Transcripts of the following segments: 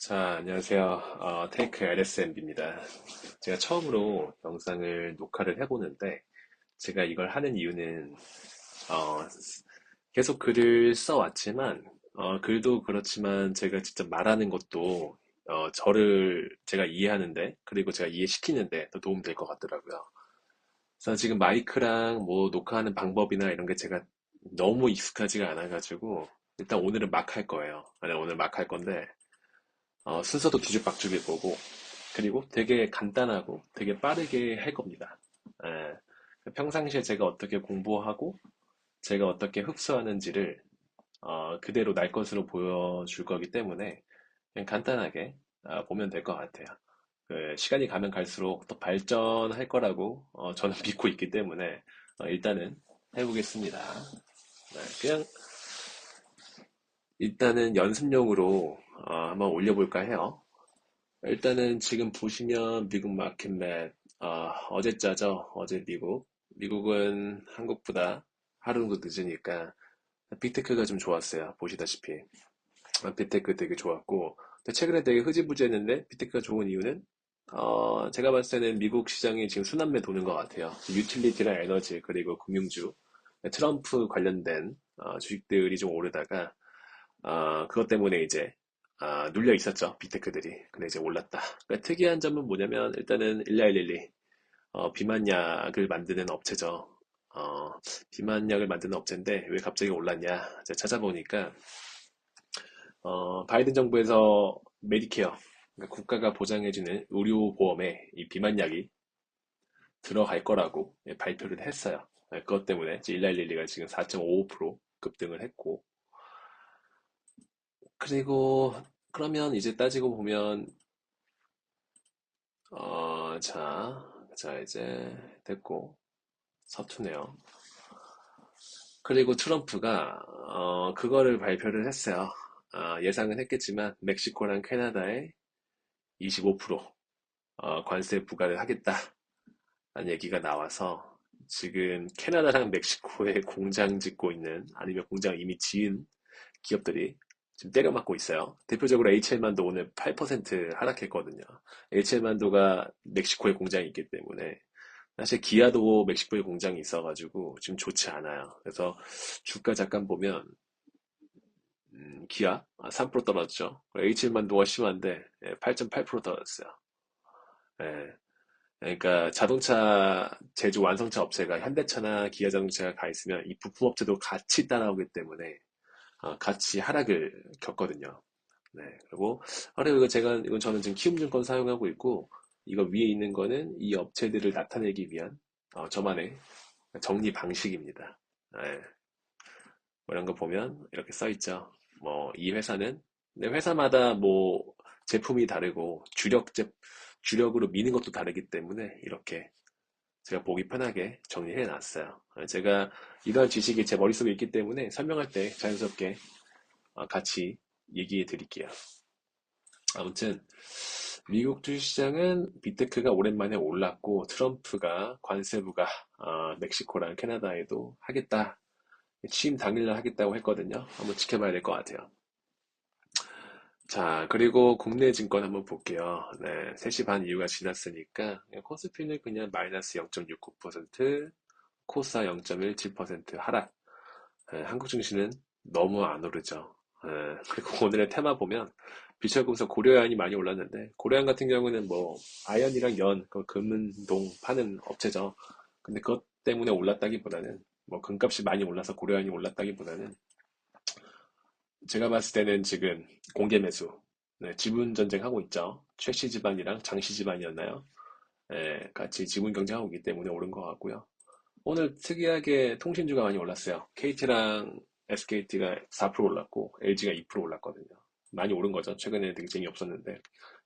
자, 안녕하세요. 테이크 LSMB입니다. 제가 처음으로 영상을 녹화를 해보는데, 제가 이걸 하는 이유는, 어, 계속 글을 써왔지만, 글도 그렇지만 제가 직접 말하는 것도, 제가 이해하는데, 그리고 제가 이해시키는데 더 도움 될 것 같더라고요. 그래서 지금 마이크랑 뭐 녹화하는 방법이나 이런 게 제가 너무 익숙하지가 않아가지고, 일단 오늘은 막 할 거예요. 아니, 오늘 막 할 건데, 순서도 뒤죽박죽일 거고, 그리고 되게 간단하고 되게 빠르게 할 겁니다. 예. 평상시에 제가 어떻게 공부하고 제가 어떻게 흡수하는지를 그대로 날 것으로 보여줄 거기 때문에 그냥 간단하게 보면 될 것 같아요. 시간이 가면 갈수록 더 발전할 거라고 저는 믿고 있기 때문에 일단은 해보겠습니다. 그냥 일단은 연습용으로 한번 올려볼까 해요. 일단은 지금 보시면 미국 마켓맵 어제자죠. 어제 미국. 미국은 한국보다 하루 정도 늦으니까 빅테크가 좀 좋았어요. 보시다시피 빅테크 되게 좋았고, 근데 최근에 되게 흐지부지했는데 빅테크가 좋은 이유는 제가 봤을 때는 미국 시장이 지금 순환매 도는 것 같아요. 유틸리티랑 에너지 그리고 금융주, 트럼프 관련된 주식들이 좀 오르다가 그것 때문에 이제 눌려 있었죠. 빅테크들이. 근데 이제 올랐다. 그러니까 특이한 점은 뭐냐면 일단은 1111 비만약을 만드는 업체죠. 어, 비만약을 만드는 업체인데 왜 갑자기 올랐냐? 제가 찾아보니까 바이든 정부에서 메디케어, 그러니까 국가가 보장해주는 의료보험에 이 비만약이 들어갈 거라고 발표를 했어요. 그것 때문에 1111가 지금 4.55% 급등을 했고, 그리고 그러면 이제 따지고 보면 자 이제 됐고 서투네요. 그리고 트럼프가 그거를 발표를 했어요. 예상은 했겠지만 멕시코랑 캐나다에 25% 관세 부과를 하겠다라는 얘기가 나와서 지금 캐나다랑 멕시코에 공장 짓고 있는 아니면 공장 이미 지은 기업들이 지금 때려맞고 있어요. 대표적으로 HL만도 오늘 8% 하락했거든요. HL만도가 멕시코에 공장이 있기 때문에 사실 기아도 멕시코에 공장이 있어가지고 지금 좋지 않아요. 그래서 주가 잠깐 보면 기아 3% 떨어졌죠. HL만도가 심한데 8.8% 떨어졌어요. 예, 그러니까 자동차 제조 완성차 업체가 현대차나 기아 자동차가 가 있으면 이 부품업체도 같이 따라오기 때문에 같이 하락을 겪거든요. 네. 그리고 이건 저는 지금 키움증권 사용하고 있고, 이거 위에 있는 거는 이 업체들을 나타내기 위한 저만의 정리 방식입니다. 네. 뭐 이런 거 보면 이렇게 써 있죠. 뭐, 이 회사는, 네, 회사마다 뭐, 제품이 다르고, 주력으로 미는 것도 다르기 때문에, 이렇게 제가 보기 편하게 정리해 놨어요. 제가 이러한 지식이 제 머릿속에 있기 때문에 설명할 때 자연스럽게 같이 얘기해 드릴게요. 아무튼 미국 주식시장은 빅테크가 오랜만에 올랐고 트럼프가 관세부가 멕시코랑 캐나다에도 하겠다. 취임 당일날 하겠다고 했거든요. 한번 지켜봐야 될 것 같아요. 자, 그리고 국내 증권 한번 볼게요. 네, 3시 반 이후가 지났으니까 코스피는 그냥 마이너스 0.69%, 코스닥 0.17% 하락. 네, 한국 증시는 너무 안 오르죠. 네, 그리고 오늘의 테마 보면 비철금속 고려연이 많이 올랐는데 고려연 같은 경우는 뭐 아연이랑 연, 그 금은동 파는 업체죠. 근데 그것 때문에 올랐다기보다는 뭐 금값이 많이 올라서 고려연이 올랐다기보다는 제가 봤을 때는 지금 공개 매수, 네, 지분 전쟁하고 있죠. 최씨 집안이랑 장씨 집안이었나요? 네, 같이 지분 경쟁하고 있기 때문에 오른 것 같고요. 오늘 특이하게 통신주가 많이 올랐어요. KT랑 SKT가 4% 올랐고 LG가 2% 올랐거든요. 많이 오른 거죠. 최근에 되게 재미없었는데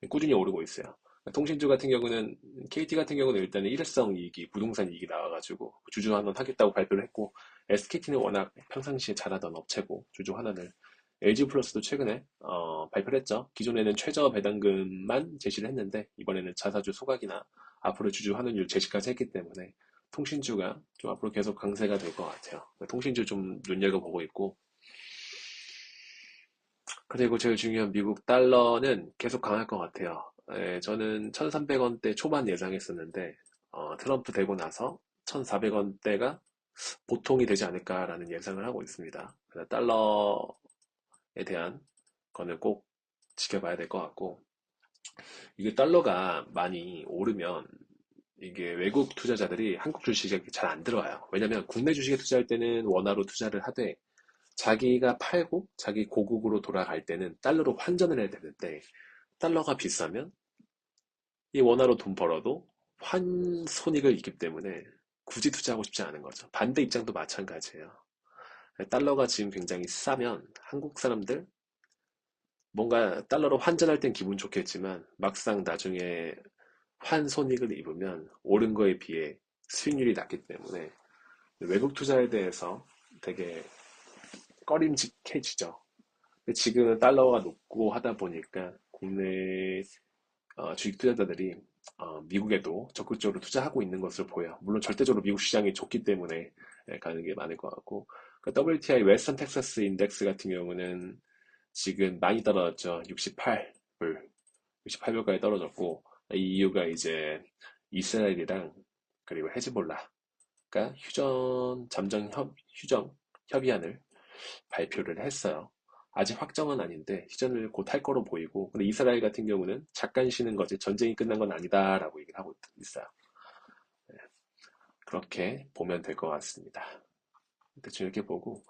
꾸준히 오르고 있어요. 통신주 같은 경우는 KT 같은 경우는 일단은 일회성 이익이 부동산 이익이 나와가지고 주주 환원 하겠다고 발표를 했고 SKT는 워낙 평상시에 잘하던 업체고 주주 환원을 LG 플러스도 최근에 발표를 했죠. 기존에는 최저 배당금만 제시를 했는데 이번에는 자사주 소각이나 앞으로 주주 환원율 제시까지 했기 때문에 통신주가 좀 앞으로 계속 강세가 될 것 같아요. 통신주 좀 눈여겨보고 있고, 그리고 제일 중요한 미국 달러는 계속 강할 것 같아요. 예, 저는 1,300원대 초반 예상했었는데, 트럼프 되고 나서 1,400원대가 보통이 되지 않을까라는 예상을 하고 있습니다. 그래서 달러에 대한 거는 꼭 지켜봐야 될 것 같고, 이게 달러가 많이 오르면 이게 외국 투자자들이 한국 주식에 잘 안 들어와요. 왜냐면 국내 주식에 투자할 때는 원화로 투자를 하되 자기가 팔고 자기 고국으로 돌아갈 때는 달러로 환전을 해야 되는데 달러가 비싸면 이 원화로 돈 벌어도 환손익을 입기 때문에 굳이 투자하고 싶지 않은 거죠. 반대 입장도 마찬가지예요. 달러가 지금 굉장히 싸면 한국 사람들 뭔가 달러로 환전할 땐 기분 좋겠지만 막상 나중에 환손익을 입으면 오른 거에 비해 수익률이 낮기 때문에 외국 투자에 대해서 되게 꺼림직해지죠. 근데 지금은 달러가 높고 하다 보니까 국내 주식 투자자들이 미국에도 적극적으로 투자하고 있는 것으로 보여요. 물론 절대적으로 미국 시장이 좋기 때문에 가는 게 많을 것 같고 그 WTI 웨스턴 텍사스 인덱스 같은 경우는 지금 많이 떨어졌죠. 68불, 68불까지 떨어졌고 이 이유가 이제 이스라엘이랑 그리고 헤즈볼라가 휴전 협의안을 발표를 했어요. 아직 확정은 아닌데 휴전을 곧 할 거로 보이고 근데 이스라엘 같은 경우는 잠깐 쉬는 거지 전쟁이 끝난 건 아니다라고 얘기를 하고 있어요. 그렇게 보면 될 것 같습니다. 대충 이렇게 보고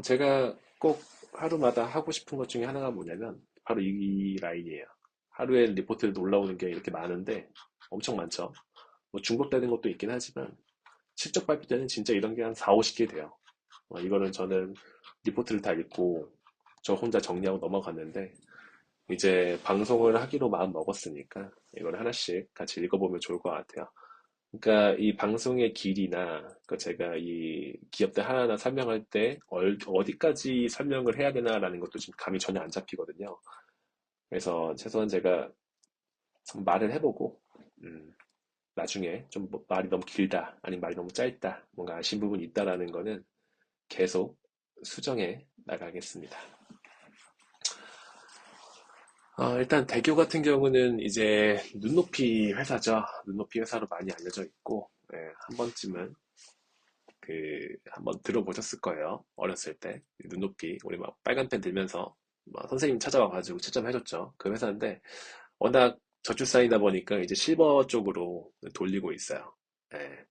제가 꼭 하루마다 하고 싶은 것 중에 하나가 뭐냐면 바로 이 라인이에요. 하루에 리포트를 올라오는 게 이렇게 많은데 엄청 많죠. 뭐 중복되는 것도 있긴 하지만 실적 발표 때는 진짜 이런 게 한 4, 50개 돼요. 이거는 저는 리포트를 다 읽고 저 혼자 정리하고 넘어갔는데 이제 방송을 하기로 마음 먹었으니까 이걸 하나씩 같이 읽어보면 좋을 것 같아요. 그러니까 이 방송의 길이나 그 제가 이 기업들 하나하나 설명할 때 어디까지 설명을 해야 되나라는 것도 지금 감이 전혀 안 잡히거든요. 그래서 최소한 제가 말을 해보고 나중에 좀 말이 너무 길다 아니면 말이 너무 짧다 뭔가 아쉬운 부분이 있다라는 거는 계속 수정해 나가겠습니다. 일단 대교 같은 경우는 이제 눈높이 회사죠. 눈높이 회사로 많이 알려져 있고, 한 번쯤은 한번 들어보셨을 거예요. 어렸을 때. 눈높이. 우리 막 빨간 펜 들면서 막 선생님 찾아와가지고 채점해줬죠. 그 회사인데, 워낙 저출산이다 보니까 이제 실버 쪽으로 돌리고 있어요. 예.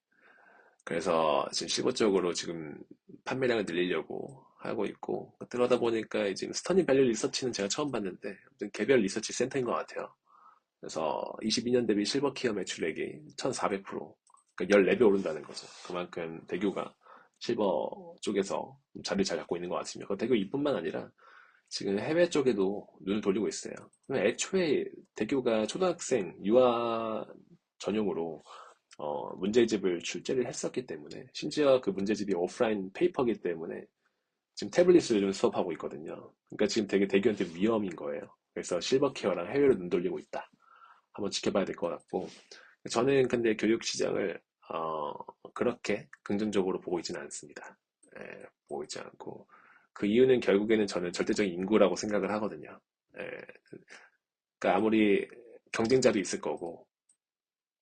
그래서 지금 실버 쪽으로 지금 판매량을 늘리려고 하고 있고, 들어다 보니까 지금 스터닝 밸류 리서치는 제가 처음 봤는데, 아무튼 개별 리서치 센터인 것 같아요. 그래서 22년 대비 실버 키어 매출액이 1400%, 그러니까 14배 오른다는 거죠. 그만큼 대교가 실버 쪽에서 자리를 잘 잡고 있는 것 같습니다. 그 대교 이뿐만 아니라 지금 해외 쪽에도 눈을 돌리고 있어요. 애초에 대교가 초등학생 유아 전용으로 문제집을 출제를 했었기 때문에 심지어 그 문제집이 오프라인 페이퍼이기 때문에 지금 태블릿으로 좀 수업하고 있거든요. 그러니까 지금 되게 대교한테 위험인 거예요. 그래서 실버 케어랑 해외로 눈 돌리고 있다. 한번 지켜봐야 될 것 같고 저는 근데 교육 시장을 그렇게 긍정적으로 보고 있지는 않습니다. 보고 있지 않고 그 이유는 결국에는 저는 절대적인 인구라고 생각을 하거든요. 예, 그러니까 아무리 경쟁자도 있을 거고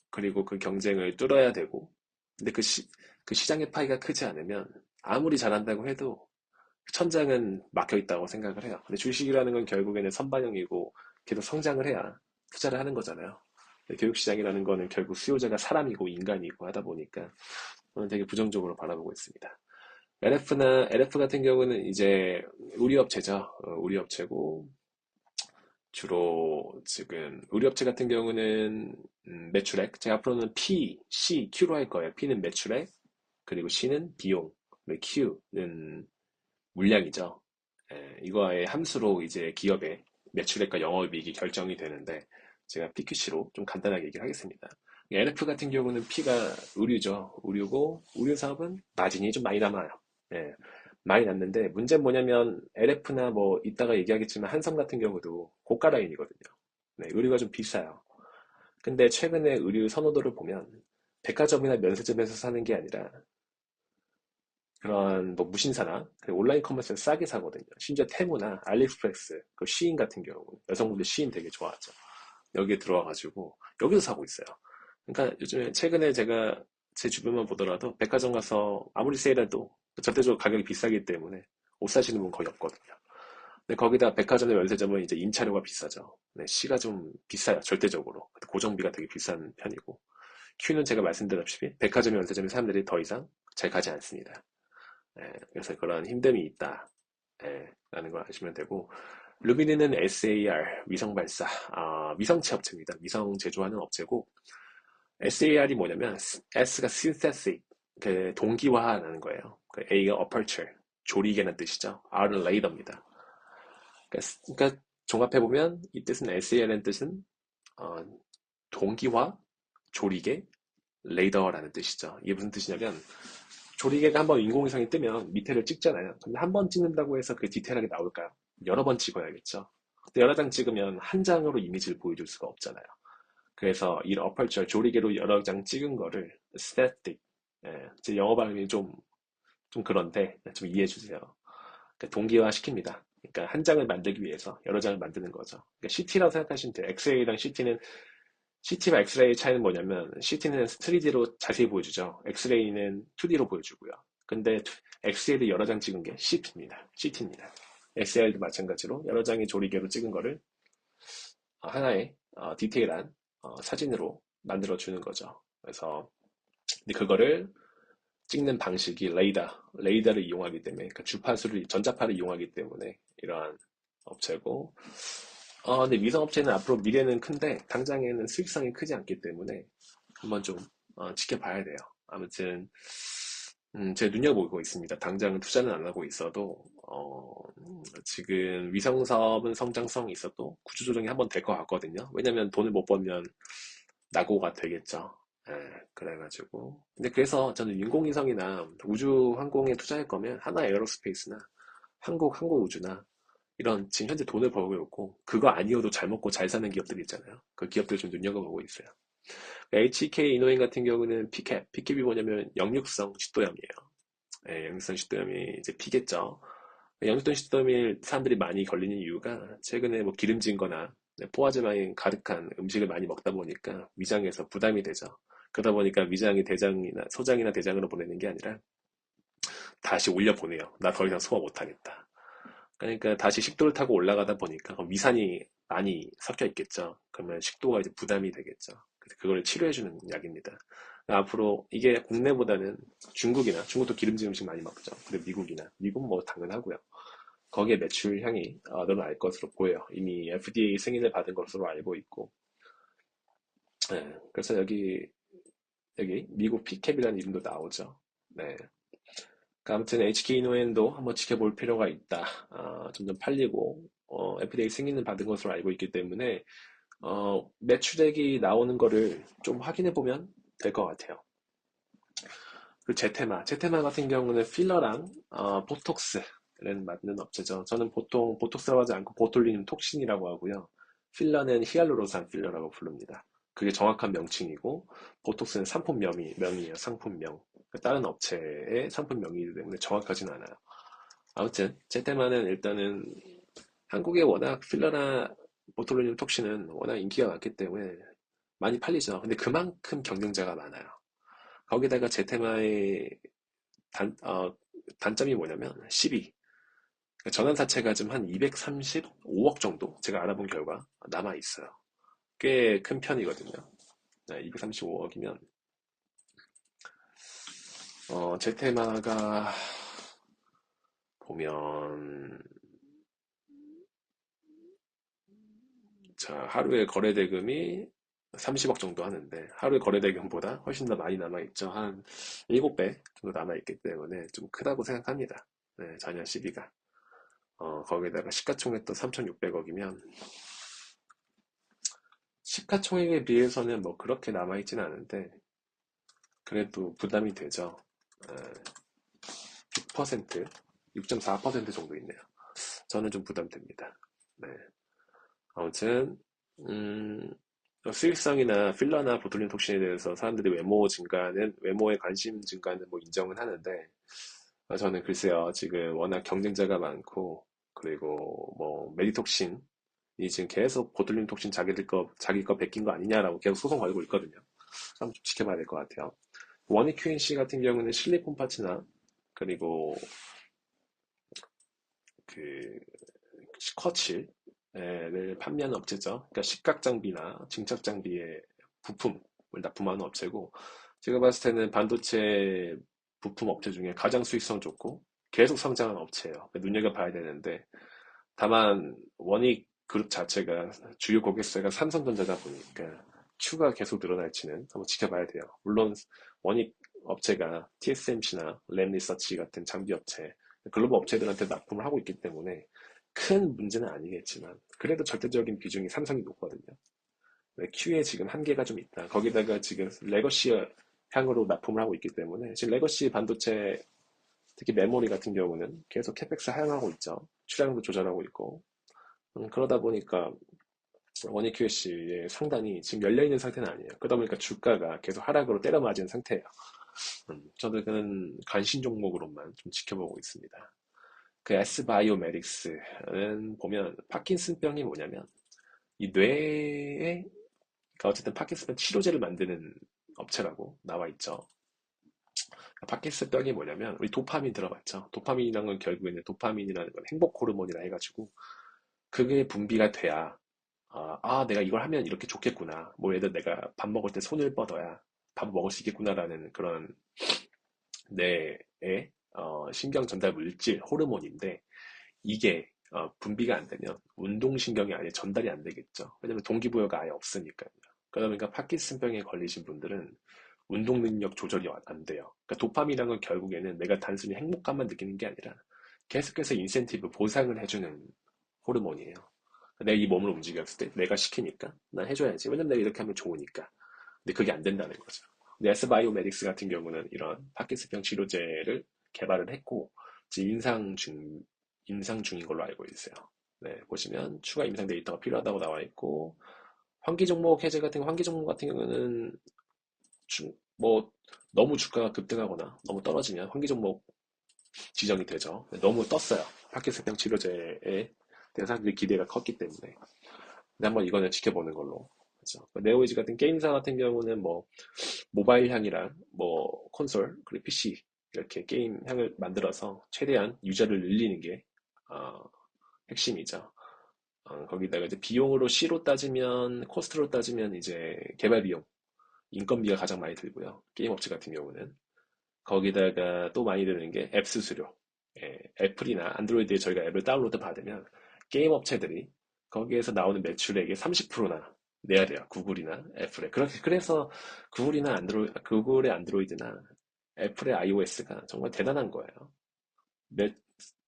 그리고 그 경쟁을 뚫어야 되고 근데 그 시장의 파이가 크지 않으면 아무리 잘한다고 해도 천장은 막혀 있다고 생각을 해요. 근데 주식이라는 건 결국에는 선반영이고 계속 성장을 해야 투자를 하는 거잖아요. 교육시장이라는 거는 결국 수요자가 사람이고 인간이고 하다 보니까 저는 되게 부정적으로 바라보고 있습니다. LF 같은 경우는 이제 우리업체죠. 우리업체고 주로 지금 우리업체 같은 경우는 매출액 제가 앞으로는 P, C, Q로 할 거예요. P는 매출액 그리고 C는 비용 그리고 Q는 물량이죠. 이거의 함수로 이제 기업의 매출액과 영업이익이 결정이 되는데 제가 PQC로 좀 간단하게 얘기를 하겠습니다. LF 같은 경우는 P가 의류죠. 의류고 의류 사업은 마진이 좀 많이 남아요. 예, 많이 남는데 문제는 뭐냐면 LF나 뭐 이따가 얘기하겠지만 한성 같은 경우도 고가 라인이거든요. 네, 의류가 좀 비싸요. 근데 최근에 의류 선호도를 보면 백화점이나 면세점에서 사는 게 아니라 그런 뭐 무신사나 그 온라인 커머스에서 싸게 사거든요. 심지어 테무나 알리익스프레스, 그 시인 같은 경우 여성분들 시인 되게 좋아하죠. 여기에 들어와가지고 여기서 사고 있어요. 그러니까 요즘에 최근에 제가 제 주변만 보더라도 백화점 가서 아무리 세일해도 절대적으로 가격이 비싸기 때문에 옷 사시는 분 거의 없거든요. 근데 거기다 백화점의 면세점은 이제 임차료가 비싸죠. 네, 시가 좀 비싸요, 절대적으로. 고정비가 되게 비싼 편이고. 큐는 제가 말씀드렸다시피 백화점 면세점에 사람들이 더 이상 잘 가지 않습니다. 예, 그래서 그런 힘듦이 있다. 예, 라는 걸 아시면 되고, 루비니는 SAR, 위성 발사, 위성체 업체입니다. 위성 제조하는 업체고, SAR이 뭐냐면, S가 synthetic, 그 동기화라는 거예요. 그 A가 aperture, 조리개라는 뜻이죠. R은 레이더입니다. 그러니까 종합해보면, 이 뜻은 SAR이라는 뜻은, 어, 동기화, 조리개, 레이더라는 뜻이죠. 이게 무슨 뜻이냐면, 조리개가 한번 인공위성이 뜨면 밑에를 찍잖아요. 근데 한 번 찍는다고 해서 그 디테일하게 나올까요? 여러 번 찍어야겠죠. 근데 여러 장 찍으면 한 장으로 이미지를 보여줄 수가 없잖아요. 그래서 이 어펄처 조리개로 여러 장 찍은 거를 static, 제 영어 발음이 좀 그런데 좀 이해해 주세요. 그러니까 동기화 시킵니다. 그러니까 한 장을 만들기 위해서 여러 장을 만드는 거죠. 그러니까 CT라고 생각하시면 돼요. 엑스레이랑 CT는 CT와 엑스레이 차이는 뭐냐면 CT는 3D로 자세히 보여주죠. 엑스레이는 2D로 보여주고요. 근데 엑스레이를 여러 장 찍은 게 CT입니다. CT입니다. SL도 마찬가지로 여러 장의 조리개로 찍은 거를 하나의 디테일한 사진으로 만들어 주는 거죠. 그래서 근데 그거를 찍는 방식이 레이더를 이용하기 때문에 그러니까 주파수를 전자파를 이용하기 때문에 이러한 업체고 근데 위성업체는 앞으로 미래는 큰데 당장에는 수익성이 크지 않기 때문에 한번 좀 지켜봐야 돼요. 아무튼 제가 눈여보고 있습니다. 당장은 투자는 안 하고 있어도 지금 위성 사업은 성장성이 있어도 구조조정이 한번 될 것 같거든요. 왜냐면 돈을 못 벌면 낙오가 되겠죠. 예, 그래가지고 근데 그래서 저는 인공위성이나 우주 항공에 투자할 거면 하나 에어로스페이스나 한국우주나 이런 지금 현재 돈을 벌고 있고 그거 아니어도 잘 먹고 잘 사는 기업들 있잖아요. 그 기업들 좀 눈여겨보고 있어요. HK 이노인 같은 경우는 피캡이 뭐냐면 역류성 식도염이에요. 예, 역류성 식도염이 이제 피겠죠. 역류성 식도염이 사람들이 많이 걸리는 이유가 최근에 뭐 기름진 거나 포화지방이 가득한 음식을 많이 먹다 보니까 위장에서 부담이 되죠. 그러다 보니까 위장이 대장이나 소장이나 대장으로 보내는 게 아니라 다시 올려보내요. 나 더 이상 소화 못하겠다. 그러니까 다시 식도를 타고 올라가다 보니까 위산이 많이 섞여 있겠죠. 그러면 식도가 이제 부담이 되겠죠. 그래서 그걸 치료해주는 약입니다. 앞으로 이게 국내보다는 중국도 기름진 음식 많이 먹죠. 그리고 미국은 뭐 당연하고요. 거기에 매출향이 늘어날 것으로 보여요. 이미 FDA 승인을 받은 것으로 알고 있고. 네, 그래서 여기 미국 피캡이라는 이름도 나오죠. 네. 아무튼 HK노엔도 한번 지켜볼 필요가 있다. 점점 팔리고 FDA 승인을 받은 것으로 알고 있기 때문에 매출액이 나오는 거를 좀 확인해 보면 될 것 같아요. 그 제테마 같은 경우는 필러랑 보톡스를 맞는 업체죠. 저는 보통 보톡스라고 하지 않고 보톨리눔 톡신이라고 하고요. 필러는 히알루론산 필러라고 부릅니다. 그게 정확한 명칭이고 보톡스는 상품명이에요. 상품명. 다른 업체의 상품명이기 때문에 정확하진 않아요. 아무튼 제테마는 일단은 한국에 워낙 필러나 보톨리눔 톡신은 워낙 인기가 많기 때문에 많이 팔리죠. 근데 그만큼 경쟁자가 많아요. 거기다가 제테마의 단점이 뭐냐면 12. 전환사채가 좀 한 235억 정도 제가 알아본 결과 남아 있어요. 꽤 큰 편이거든요. 235억이면 제테마가 보면 자 하루에 거래 대금이 30억 정도 하는데 하루에 거래 대금보다 훨씬 더 많이 남아 있죠. 한 7배 정도 남아 있기 때문에 좀 크다고 생각합니다. 네, 전년 12가. 거기다가 시가총액도 3,600억이면 시가총액에 비해서는 뭐 그렇게 남아있진 않은데 그래도 부담이 되죠. 6%, 6.4% 정도 있네요. 저는 좀 부담됩니다. 네. 아무튼 수익성이나 필러나 보툴린 톡신에 대해서 사람들이 외모에 관심 증가는 뭐 인정은 하는데 저는 글쎄요, 지금 워낙 경쟁자가 많고, 그리고 뭐, 메디톡신이 지금 계속 보툴린 톡신 자기 거 베낀 거 아니냐라고 계속 소송 걸고 있거든요. 한번 좀 지켜봐야 될 것 같아요. 원익 QNC 같은 경우는 실리콘 파츠나, 그리고 그, 커츠를 판매하는 업체죠. 그러니까 식각 장비나 증착 장비의 부품을 납품하는 업체고, 제가 봤을 때는 반도체 부품 업체 중에 가장 수익성 좋고 계속 성장하는 업체예요. 눈여겨봐야 되는데, 다만 원익 그룹 자체가 주요 고객사가 삼성전자다 보니까 추가 계속 늘어날지는 한번 지켜봐야 돼요. 물론 원익 업체가 TSMC나 램리서치 같은 장비 업체, 글로벌 업체들한테 납품을 하고 있기 때문에 큰 문제는 아니겠지만 그래도 절대적인 비중이 삼성이 높거든요. Q에 지금 한계가 좀 있다. 거기다가 지금 레거시 향으로 납품을 하고 있기 때문에 지금 레거시 반도체 특히 메모리 같은 경우는 계속 캐펙스 하향하고 있죠. 출하량도 조절하고 있고 그러다 보니까 원익 QC의 상단이 지금 열려있는 상태는 아니에요. 그러다 보니까 주가가 계속 하락으로 때려 맞은 상태예요. 저는 관심 종목으로만 좀 지켜보고 있습니다. 그 S바이오메딕스는 보면 파킨슨병이 뭐냐면 이 뇌에 그러니까 어쨌든 파킨슨병 치료제를 만드는 업체라고 나와 있죠. 파킨슨병이 뭐냐면 우리 도파민 들어봤죠. 도파민이라는 건 결국에는 도파민이라는 건 행복 호르몬이라 해가지고 그게 분비가 돼야 내가 이걸 하면 이렇게 좋겠구나. 뭐 예를 들어 내가 밥 먹을 때 손을 뻗어야 밥 먹을 수 있겠구나라는 그런 뇌의 신경 전달 물질 호르몬인데 이게 분비가 안 되면 운동신경이 아예 전달이 안 되겠죠. 왜냐면 동기부여가 아예 없으니까요. 그러다 보니까 파킨슨병에 걸리신 분들은 운동 능력 조절이 안 돼요. 그러니까 도파민이라는 건 결국에는 내가 단순히 행복감만 느끼는 게 아니라 계속해서 인센티브, 보상을 해주는 호르몬이에요. 내가 이 몸을 움직였을 때 내가 시키니까 난 해줘야지. 왜냐면 내가 이렇게 하면 좋으니까. 근데 그게 안 된다는 거죠. 근데 S바이오메딕스 같은 경우는 이런 파킨슨병 치료제를 개발을 했고 지금 임상 중인 걸로 알고 있어요. 네, 보시면 추가 임상 데이터가 필요하다고 나와 있고 환기 종목 해제 같은 환기 종목 같은 경우는 뭐 너무 주가가 급등하거나 너무 떨어지면 환기 종목 지정이 되죠. 너무 떴어요. 파킨슨병 치료제에 대한 사람들이 기대가 컸기 때문에. 근데 한번 이거는 지켜보는 걸로. 그렇죠. 네오이즈 같은 게임사 같은 경우는 뭐 모바일 향이랑 뭐 콘솔 그리고 PC 이렇게 게임 향을 만들어서 최대한 유저를 늘리는 게 어, 핵심이죠. 거기다가 이제 비용으로 C로 따지면 코스트로 따지면 이제 개발 비용, 인건비가 가장 많이 들고요. 게임 업체 같은 경우는 거기다가 또 많이 드는 게 앱 수수료. 예, 애플이나 안드로이드에 저희가 앱을 다운로드 받으면 게임 업체들이 거기에서 나오는 매출액의 30%나 내야 돼요. 구글이나 애플에. 그렇게 그래서 구글의 안드로이드나 애플의 iOS가 정말 대단한 거예요. 매,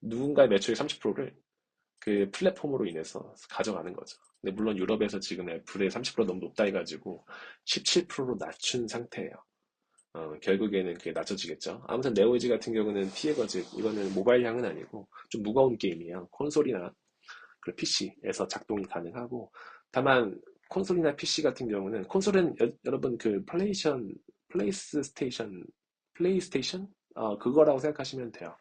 누군가의 매출의 30%를 그 플랫폼으로 인해서 가져가는 거죠. 근데 물론 유럽에서 지금 애플의 30% 너무 높다 해가지고 17%로 낮춘 상태예요. 결국에는 그게 낮춰지겠죠. 아무튼 네오이즈 같은 경우는 피해거지. 이거는 모바일향은 아니고 좀 무거운 게임이에요. 콘솔이나 그 PC에서 작동이 가능하고 다만 콘솔이나 PC 같은 경우는 콘솔은 여러분 그 플레이스테이션 그거라고 생각하시면 돼요.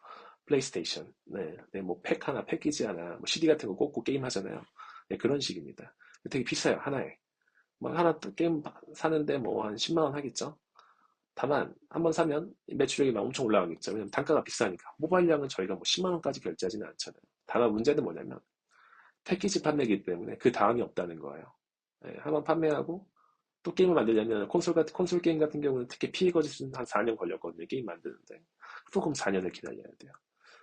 플레이스테이션. 네, 네, 뭐 팩 하나, 패키지 하나, 뭐 CD 같은 거 꽂고 게임 하잖아요. 네, 그런 식입니다. 되게 비싸요, 하나에. 뭐 하나 게임 사는데 뭐 한 10만 원 하겠죠. 다만 한 번 사면 매출액이 막 엄청 올라가겠죠. 왜냐면 단가가 비싸니까. 모바일량은 저희가 뭐 10만 원까지 결제하지는 않잖아요. 다만 문제는 뭐냐면 패키지 판매이기 때문에 그 다음이 없다는 거예요. 예, 한번 판매하고 또 게임을 만들려면 콘솔 게임 같은 경우는 특히 피해 거짓은 한 4년 걸렸거든요. 게임 만드는데. 또 그럼 4년을 기다려야 돼요.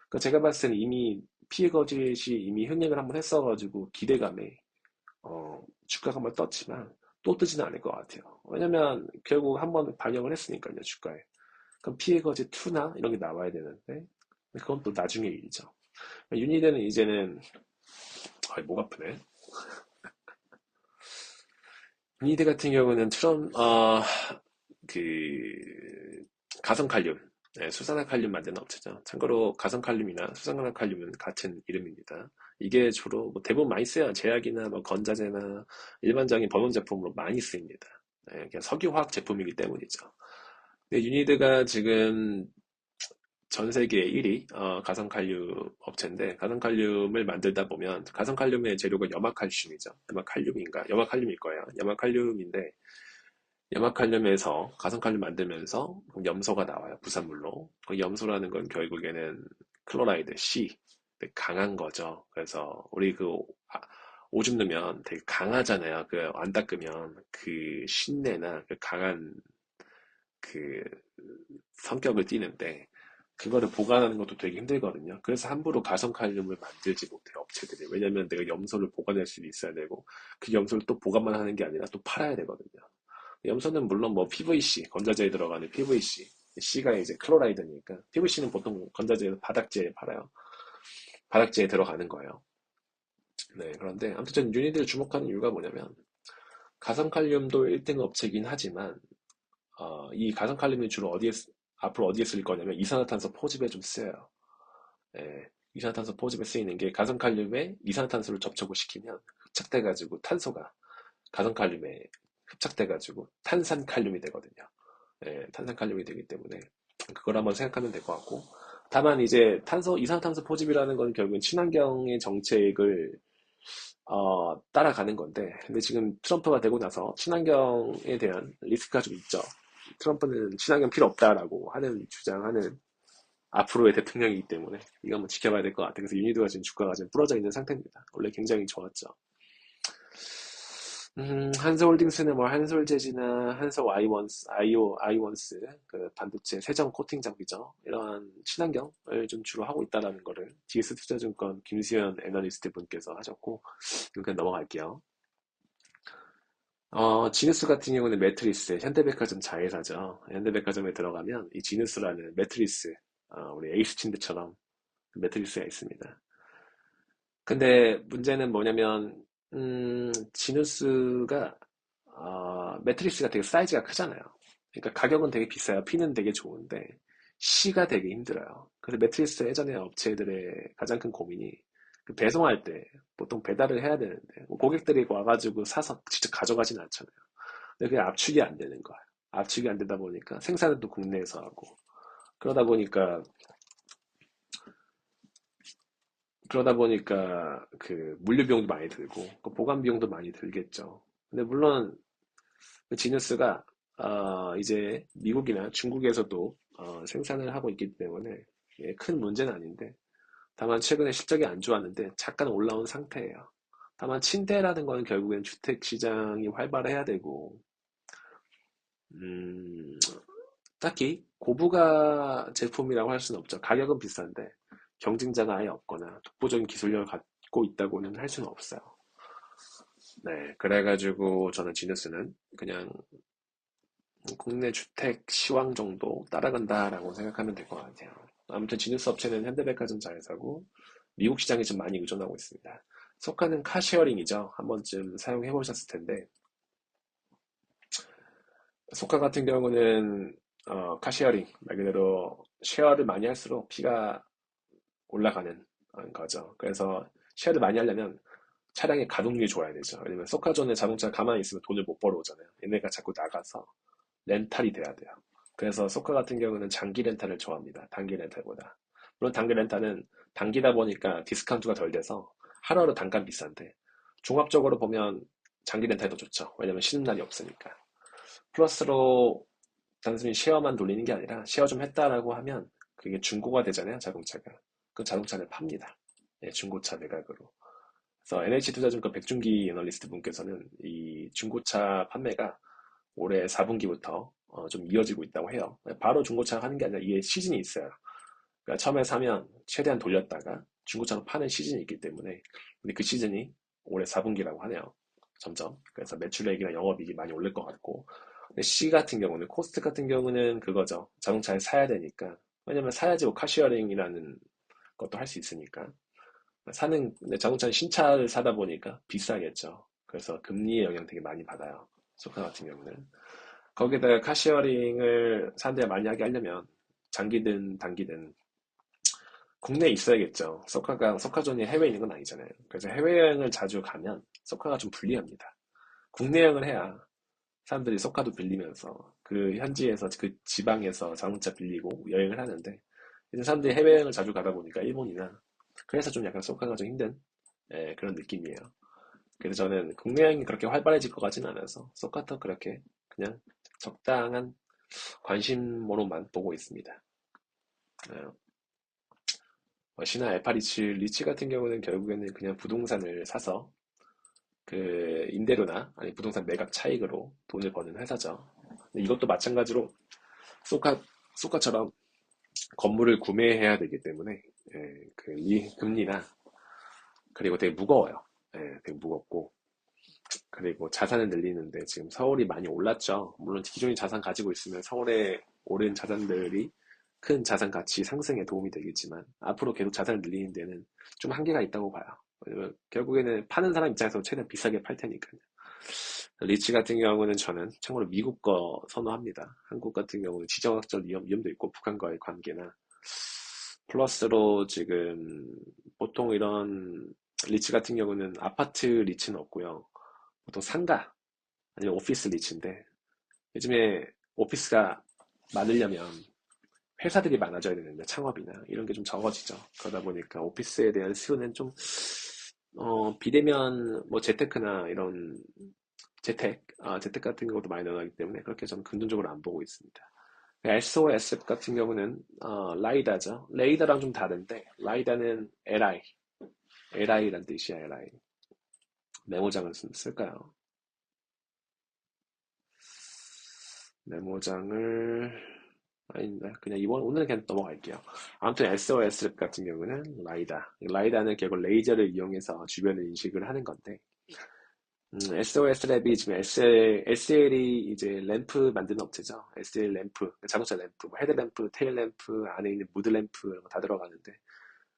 그러니까 제가 봤을 때는 이미 피해 거짓이 이미 흥행을 한번 했어가지고 기대감에 주가가 한번 떴지만 또 뜨지는 않을 것 같아요. 왜냐면 결국 한번 반영을 했으니까요, 주가에. 그럼 피해 거짓 2나 이런 게 나와야 되는데 그건 또 나중에 일이죠. 유니대는 이제는 목 아프네. 유니대 같은 경우는 그 가성칼륨, 네, 수산화칼륨 만드는 업체죠. 참고로 가성칼륨이나 수산화칼륨은 같은 이름입니다. 이게 주로 뭐 대부분 많이 쓰여요. 제약이나 뭐 건자재나 일반적인 범용 제품으로 많이 쓰입니다. 네, 그냥 석유화학 제품이기 때문이죠. 근데 유니드가 지금 전 세계 1위 가성칼륨 업체인데 가성칼륨을 만들다 보면 가성칼륨의 재료가 염화칼슘이죠. 염화칼륨인가? 염화칼륨일 거예요. 염화칼륨인데 염화칼륨에서 가성칼륨 만들면서 염소가 나와요. 부산물로. 그 염소라는 건 결국에는 클로라이드 C, 되게 강한 거죠. 그래서 우리 아, 오줌 누면 되게 강하잖아요. 그 안 닦으면 그 신내나 그 강한 그 성격을 띠는데 그거를 보관하는 것도 되게 힘들거든요. 그래서 함부로 가성칼륨을 만들지 못해요, 업체들이. 왜냐면 내가 염소를 보관할 수 있어야 되고 그 염소를 또 보관만 하는 게 아니라 또 팔아야 되거든요. 염소는 물론 뭐 PVC, 건자재에 들어가는 PVC, C가 이제 클로라이드니까 PVC는 보통 건자재 바닥재에 팔아요. 바닥재에 들어가는 거예요. 네, 그런데 아무튼 전 유니들을 주목하는 이유가 뭐냐면 가성칼륨도 1등 업체이긴 하지만 이 가성칼륨이 주로 앞으로 어디에 쓸 거냐면 이산화탄소 포집에 좀 쓰여요. 예, 이산화탄소 포집에 쓰이는 게 가성칼륨에 이산화탄소를 접촉을 시키면 흡착돼가지고 탄소가 가성칼륨에 흡착돼가지고 탄산칼륨이 되거든요. 예, 탄산칼륨이 되기 때문에 그걸 한번 생각하면 될 것 같고 다만 이제 이산화탄소 포집이라는 건 결국은 친환경의 정책을 따라가는 건데 근데 지금 트럼프가 되고 나서 친환경에 대한 리스크가 좀 있죠. 트럼프는 친환경 필요 없다라고 주장하는 앞으로의 대통령이기 때문에 이거 한번 지켜봐야 될 것 같아요. 그래서 유니드가 지금 주가가 지금 부러져 있는 상태입니다. 원래 굉장히 좋았죠. 한서홀딩스는 뭐 한솔재지나 아이원스 그 반도체 세정 코팅 장비죠. 이러한 친환경을 좀 주로 하고 있다라는 거를 GS투자증권 김수현 애널리스트 분께서 하셨고 그냥 넘어갈게요. 지누스 같은 경우는 매트리스, 현대백화점 자회사죠. 현대백화점에 들어가면 이 지누스라는 매트리스, 우리 에이스 침대처럼 매트리스가 있습니다. 근데 문제는 뭐냐면, 지누스가, 매트리스가 되게 사이즈가 크잖아요. 그러니까 가격은 되게 비싸요. 피는 되게 좋은데, C가 되게 힘들어요. 그래서 매트리스 예전에 업체들의 가장 큰 고민이 그 배송할 때 보통 배달을 해야 되는데, 뭐 고객들이 와가지고 사서 직접 가져가진 않잖아요. 근데 그게 압축이 안 되는 거예요. 압축이 안 되다 보니까 생산은 또 국내에서 하고, 그러다 보니까 그 물류 비용도 많이 들고 그 보관 비용도 많이 들겠죠. 근데 물론 그 지누스가 이제 미국이나 중국에서도 생산을 하고 있기 때문에 예, 큰 문제는 아닌데 다만 최근에 실적이 안 좋았는데 잠깐 올라온 상태예요. 다만 침대라는 거는 결국엔 주택 시장이 활발해야 되고 음, 딱히 고부가 제품이라고 할 수는 없죠. 가격은 비싼데 경쟁자가 아예 없거나 독보적인 기술력을 갖고 있다고는 할 수는 없어요. 네, 그래가지고 저는 지누스는 그냥 국내 주택 시황 정도 따라간다라고 생각하면 될 것 같아요. 아무튼 지누스 업체는 현대백화점 자회사고 미국 시장에 좀 많이 의존하고 있습니다. 속하는 카쉐어링이죠. 한 번쯤 사용해 보셨을 텐데 소카 같은 경우는 카쉐어링 말 그대로 쉐어를 많이 할수록 피가 올라가는 거죠. 그래서 쉐어를 많이 하려면 차량의 가동률이 좋아야 되죠. 왜냐면 소카존의 자동차 가만히 있으면 돈을 못 벌어오잖아요. 얘네가 자꾸 나가서 렌탈이 돼야 돼요. 그래서 소카 같은 경우는 장기 렌탈을 좋아합니다. 단기 렌탈보다. 물론 단기 렌탈은 단기다 보니까 디스카운트가 덜 돼서 하루하루 단가는 비싼데 종합적으로 보면 장기 렌탈도 좋죠. 왜냐면 쉬는 날이 없으니까. 플러스로 단순히 쉐어만 돌리는 게 아니라 쉐어 좀 했다라고 하면 그게 중고가 되잖아요. 자동차가. 그 자동차를 팝니다. 예, 중고차 매각으로. 그래서 NH투자증권 백준기 애널리스트 분께서는 이 중고차 판매가 올해 4분기부터 좀 이어지고 있다고 해요. 바로 중고차 하는 게 아니라 이게 시즌이 있어요. 그러니까 처음에 사면 최대한 돌렸다가 중고차로 파는 시즌이 있기 때문에 근데 그 시즌이 올해 4분기라고 하네요. 점점. 그래서 매출액이나 영업이익이 많이 오를 것 같고 근데 C 같은 경우는 코스트 같은 경우는 그거죠. 자동차를 사야 되니까 왜냐면 사야지 뭐 카시어링이라는 것도 할 수 있으니까 근데 자동차는 신차를 사다 보니까 비싸겠죠. 그래서 금리의 영향 되게 많이 받아요. 소카 같은 경우는. 거기다가 카시어링을 사람들이 많이 하게 하려면 장기든 단기든 국내에 있어야겠죠. 소카존이 해외에 있는 건 아니잖아요. 그래서 해외여행을 자주 가면 소카가 좀 불리합니다. 국내 여행을 해야 사람들이 소카도 빌리면서 그 현지에서 그 지방에서 자동차 빌리고 여행을 하는데 이제 사람들이 해외여행을 자주 가다 보니까 일본이나 그래서 좀 약간 쏘카가 좀 힘든 그런 느낌이에요. 그래서 저는 국내 여행이 그렇게 활발해질 것 같지는 않아서 쏘카도 그렇게 그냥 적당한 관심으로만 보고 있습니다. 어, 시나 알파리치 같은 경우는 결국에는 그냥 부동산을 사서 그 임대료나 아니 부동산 매각 차익으로 돈을 버는 회사죠. 근데 이것도 마찬가지로 쏘카 쏘카처럼 건물을 구매해야 되기 때문에 그 금리나 그리고 되게 무거워요. 되게 무겁고 그리고 자산을 늘리는데 지금 서울이 많이 올랐죠. 물론 기존의 자산 가지고 있으면 서울에 오른 자산들이 큰 자산 가치 상승에 도움이 되겠지만 앞으로 계속 자산을 늘리는 데는 좀 한계가 있다고 봐요. 왜냐면 결국에는 파는 사람 입장에서 최대한 비싸게 팔 테니까요. 리츠 같은 경우는 저는 참고로 미국 거 선호합니다. 한국 같은 경우는 지정학적 위험도 있고 북한과의 관계나 플러스로 지금 보통 이런 리츠 같은 경우는 아파트 리츠는 없고요. 보통 상가 아니면 오피스 리츠인데 요즘에 오피스가 많으려면 회사들이 많아져야 되는데 창업이나 이런 게 좀 적어지죠. 그러다 보니까 오피스에 대한 수요는 좀 비대면 뭐 재테크나 이런 재택 같은 경우도 많이 늘어나기 때문에 그렇게 저는 긍정적으로 안 보고 있습니다. SOS 같은 경우는 라이다죠. 레이더랑 좀 다른데 라이다는 LI란 뜻이야. LI. 메모장을 쓸까요? 메모장을 아닌데 그냥 오늘은 그냥 넘어갈게요. 아무튼 SOS 같은 경우는 라이다는 결국 레이저를 이용해서 주변을 인식을 하는 건데 SOS 랩이 지금 SL이 이제 램프 만드는 업체죠. SL 램프, 자동차 램프, 뭐 헤드램프, 테일램프 안에 있는 무드램프 이런 거 다 들어가는데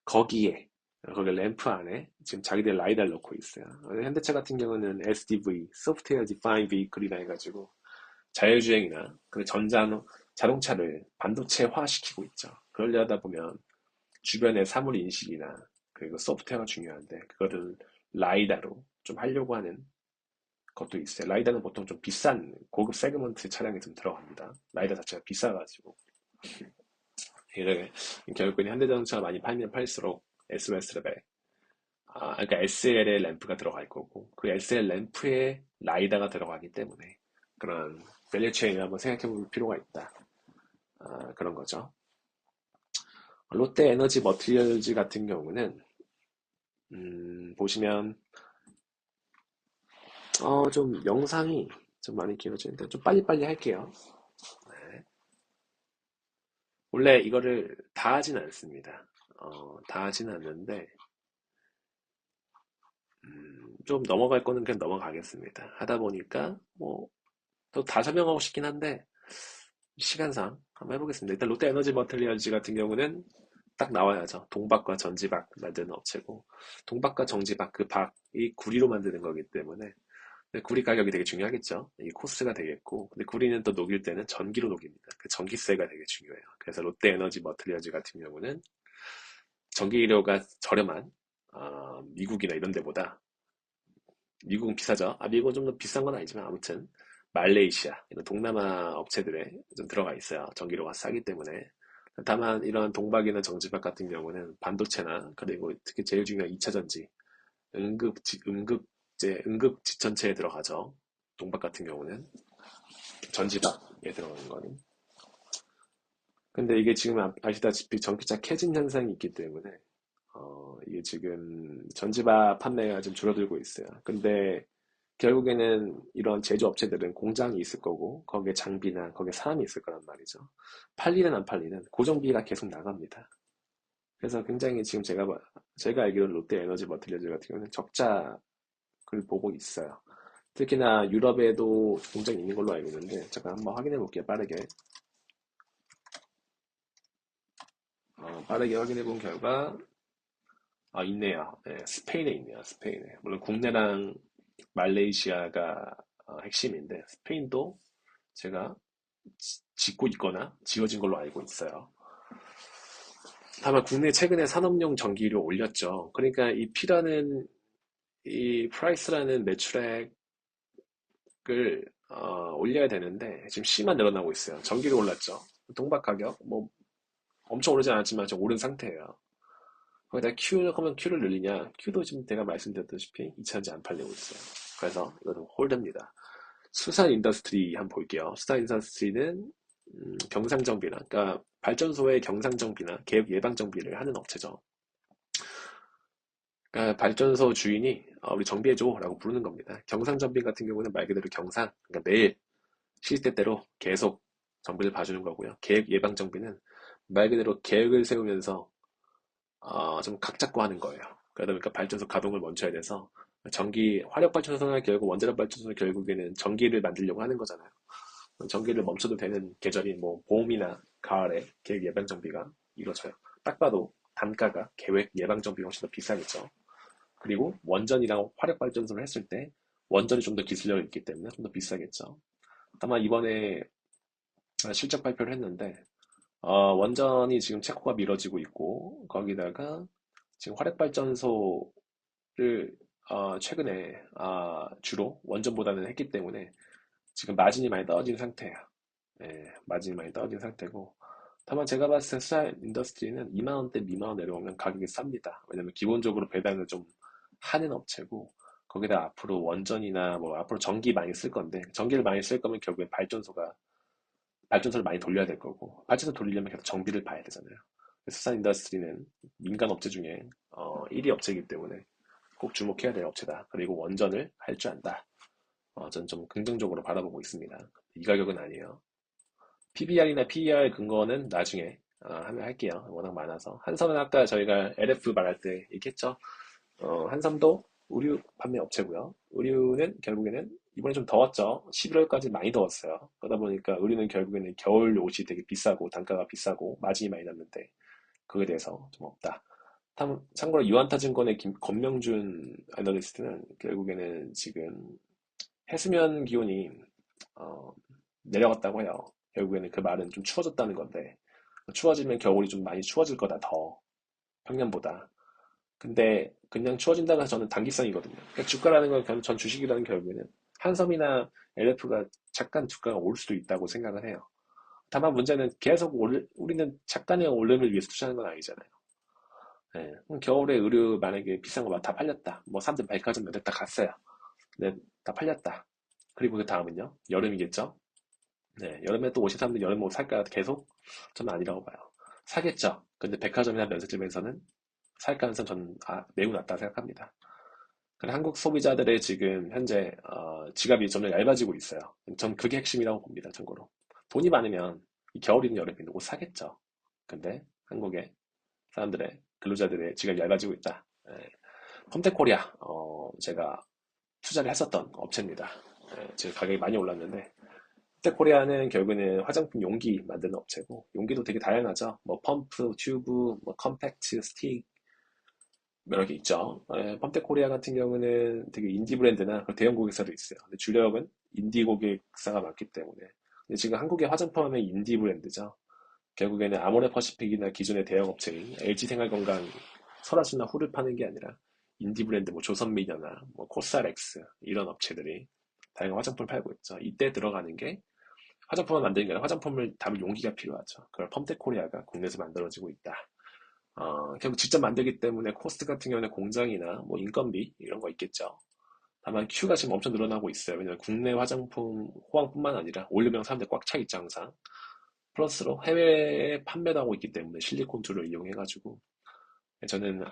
거기에 거기 램프 안에 지금 자기들 라이다를 넣고 있어요. 현대차 같은 경우는 SDV, Software Defined Vehicle이라 해가지고 자율주행이나 그 자동차를 반도체화 시키고 있죠. 그러려다 보면 주변의 사물 인식이나 그리고 소프트웨어가 중요한데 그거를 라이다로 좀 하려고 하는 것도 있어요. 라이다는 보통 좀 비싼 고급 세그먼트 차량에 좀 들어갑니다. 라이다 자체가 비싸가지고. 이게 결국엔 현대자동차가 많이 팔면 팔수록 SOS 랩에 그러니까 SL의 램프가 들어갈 거고 그 SL 램프에 라이다가 들어가기 때문에 그런 밸류 체인을 한번 생각해 볼 필요가 있다. 그런 거죠. 롯데 에너지 머티리얼즈 같은 경우는 보시면 좀 영상이 좀 많이 길어지는데 좀 빨리빨리 할게요. 네. 원래 이거를 다 하진 않습니다. 다 하진 않는데 좀 넘어갈 거는 그냥 넘어가겠습니다. 하다 보니까 뭐 또 다 설명하고 싶긴 한데 시간상 한번 해보겠습니다. 일단 롯데 에너지 머티리얼즈 같은 경우는 딱 나와야죠. 동박과 전지박 만드는 업체고 동박과 정지박 그 박이 구리로 만드는 거기 때문에 근데 구리 가격이 되게 중요하겠죠. 이 코스가 되겠고 근데 구리는 또 녹일 때는 전기로 녹입니다. 그 전기세가 되게 중요해요. 그래서 롯데 에너지 머티리얼즈 같은 경우는 전기료가 저렴한 미국이나 이런 데보다 미국은 비싸죠. 미국은 좀 더 비싼 건 아니지만 아무튼 말레이시아 이런 동남아 업체들에 좀 들어가 있어요. 전기료가 싸기 때문에. 다만 이런 동박이나 정지박 같은 경우는 반도체나 그리고 특히 제일 중요한 2차 전지 응급 지천체에 들어가죠. 동박 같은 경우는 전지박에 들어가는 거는. 근데 이게 지금 아시다시피 전기차 캐진 현상이 있기 때문에 이게 지금 전지바 판매가 좀 줄어들고 있어요. 근데 결국에는 이런 제조업체들은 공장이 있을 거고, 거기에 장비나 거기에 사람이 있을 거란 말이죠. 팔리는 안 팔리는 고정비가 계속 나갑니다. 그래서 굉장히 지금 제가 알기로는 롯데 에너지 머티리얼즈 같은 경우는 적자를 보고 있어요. 특히나 유럽에도 공장이 있는 걸로 알고 있는데, 잠깐 한번 확인해 볼게요, 빠르게. 빠르게 확인해 본 결과, 있네요. 네, 스페인에 있네요. 스페인에. 물론 국내랑 말레이시아가 핵심인데 스페인도 제가 짓고 있거나 지어진 걸로 알고 있어요. 다만 국내 최근에 산업용 전기료 올렸죠. 그러니까 이 P라는 이 프라이스라는 매출액을 올려야 되는데 지금 C만 늘어나고 있어요. 전기료 올랐죠. 동박 가격 뭐 엄청 오르지 않았지만 좀 오른 상태예요. 거기다 하면 Q를 늘리냐? Q도 지금 제가 말씀드렸다시피 2차전지 안 팔리고 있어요. 그래서 이거는 홀드입니다. 수산 인더스트리 한번 볼게요. 수산 인더스트리는 경상정비나, 그러니까 발전소의 경상정비나 계획 예방정비를 하는 업체죠. 그러니까 발전소 주인이 우리 정비해줘라고 부르는 겁니다. 경상정비 같은 경우는 말 그대로 경상, 그러니까 매일 시시때때로 계속 정비를 봐주는 거고요. 계획 예방정비는 말 그대로 계획을 세우면서 좀 각 잡고 하는 거예요. 그러다 보니까 발전소 가동을 멈춰야 돼서 화력 발전소나 결국 원자력 발전소는 결국에는 전기를 만들려고 하는 거잖아요. 전기를 멈춰도 되는 계절이 뭐 봄이나 가을에 계획 예방 정비가 이루어져요. 딱 봐도 단가가 계획 예방 정비가 훨씬 더 비싸겠죠. 그리고 원전이랑 화력 발전소를 했을 때 원전이 좀 더 기술력이 있기 때문에 좀 더 비싸겠죠. 다만 이번에 실적 발표를 했는데 원전이 지금 체코가 미뤄지고 있고 거기다가 지금 화력 발전소를 최근에 주로 원전보다는 했기 때문에 지금 마진이 많이 떨어진 상태예요. 예, 마진이 많이 떨어진 상태고 다만 제가 봤을 때 수산 인더스트리는 2만 원대 미만 내려오면 가격이 쌉니다. 왜냐면 기본적으로 배당을 좀 하는 업체고 거기다 앞으로 원전이나 뭐 앞으로 전기 많이 쓸 건데 전기를 많이 쓸 거면 결국엔 발전소를 많이 돌려야 될 거고 발전소 돌리려면 계속 정비를 봐야 되잖아요. 수산 인더스트리는 민간 업체 중에 1위 업체이기 때문에 꼭 주목해야 될 업체다. 그리고 원전을 할 줄 안다. 저는 좀 긍정적으로 바라보고 있습니다. 이 가격은 아니에요. PBR이나 PER 근거는 나중에 하면 할게요. 워낙 많아서. 한섬은 아까 저희가 LF 말할 때 얘기했죠. 한섬도 의류 판매 업체고요. 의류는 결국에는 이번에 좀 더웠죠. 11월까지 많이 더웠어요. 그러다 보니까 의류는 결국에는 겨울 옷이 되게 비싸고 단가가 비싸고 마진이 많이 났는데 그거에 대해서 좀 없다. 참고로 유한타증권의 권명준 애널리스트는 결국에는 지금 해수면 기온이 어, 내려갔다고 해요. 결국에는 그 말은 좀 추워졌다는 건데 추워지면 겨울이 좀 많이 추워질 거다 더 평년보다. 근데 그냥 추워진다고 해서 저는 단기성이거든요. 그러니까 주가라는 건 전 주식이라는 결국에는 한섬이나 LF가 잠깐 주가가 올 수도 있다고 생각을 해요. 다만 문제는 우리는 잠깐의 오름을 위해서 투자하는 건 아니잖아요. 예, 그럼 겨울에 의류 만약에 비싼 거 다 팔렸다. 뭐 사람들 백화점 몇대 다 갔어요. 네, 다 팔렸다. 그리고 그 다음은요? 여름이겠죠? 네, 여름에 또 옷이 사람들 여름 옷 살까 계속? 저는 아니라고 봐요. 사겠죠. 근데 백화점이나 면세점에서는 살까 하는 저는 매우 낮다 생각합니다. 근데 한국 소비자들의 지금 현재 지갑이 점점 얇아지고 있어요. 전 그게 핵심이라고 봅니다. 참고로 돈이 많으면 이 겨울이든 여름이든 옷 사겠죠. 근데 한국의 사람들의 근로자들의 지갑이 얇아지고 있다. 예. 컴텍코리아 제가 투자를 했었던 업체입니다. 예, 지금 가격이 많이 올랐는데 롯데코리아는 결국에는 화장품 용기 만드는 업체고 용기도 되게 다양하죠. 뭐 펌프, 튜브, 뭐 컴팩트, 스틱 여러 개 있죠. 펌텍코리아 같은 경우는 되게 인디 브랜드나 대형 고객사도 있어요. 근데 주력은 인디 고객사가 많기 때문에 근데 지금 한국의 화장품 하면 인디 브랜드죠. 결국에는 아모레퍼시픽이나 기존의 대형 업체인 LG생활건강, 설화수나 후를 파는 게 아니라 인디 브랜드 뭐 조선미녀나 뭐 코스알엑스 이런 업체들이 다양한 화장품을 팔고 있죠. 이때 들어가는 게 화장품을 만드는 게 아니라 화장품을 담을 용기가 필요하죠. 그걸 펌텍코리아가 국내에서 만들어지고 있다. 결국 직접 만들기 때문에 코스트 같은 경우는 공장이나 뭐 인건비 이런 거 있겠죠. 다만 큐가 지금 엄청 늘어나고 있어요. 왜냐면 국내 화장품 호황뿐만 아니라 올리브영 사람들 꽉 차 있죠 항상. 플러스로 해외에 판매도 하고 있기 때문에 실리콘 툴을 이용해가지고 저는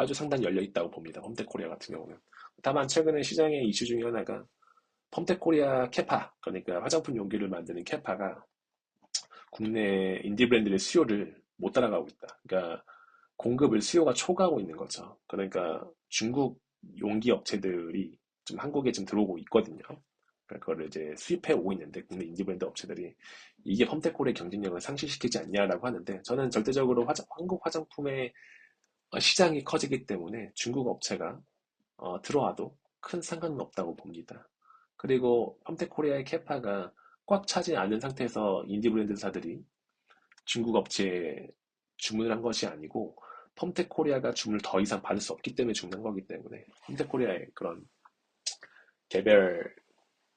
주 상당히 열려 있다고 봅니다. 펌텍코리아 같은 경우는. 다만 최근에 시장의 이슈 중에 하나가 펌텍코리아 캐파, 그러니까 화장품 용기를 만드는 캐파가 국내 인디 브랜드의 수요를 못 따라가고 있다. 그러니까 공급을 수요가 초과하고 있는 거죠. 그러니까 중국 용기 업체들이 좀 한국에 좀 들어오고 있거든요. 그러니까 그거를 이제 수입해 오고 있는데 국내 인디 브랜드 업체들이 이게 펌텍콜의 경쟁력을 상실시키지 않냐라고 하는데 저는 절대적으로 한국 화장품의 시장이 커지기 때문에 중국 업체가 들어와도 큰 상관은 없다고 봅니다. 그리고 펌텍코리아의 캐파가 꽉 차지 않은 상태에서 인디 브랜드사들이 중국 업체에 주문을 한 것이 아니고 펌텍코리아가 주문을 더 이상 받을 수 없기 때문에 주문한 거기 때문에 펌텍코리아의 그런 개별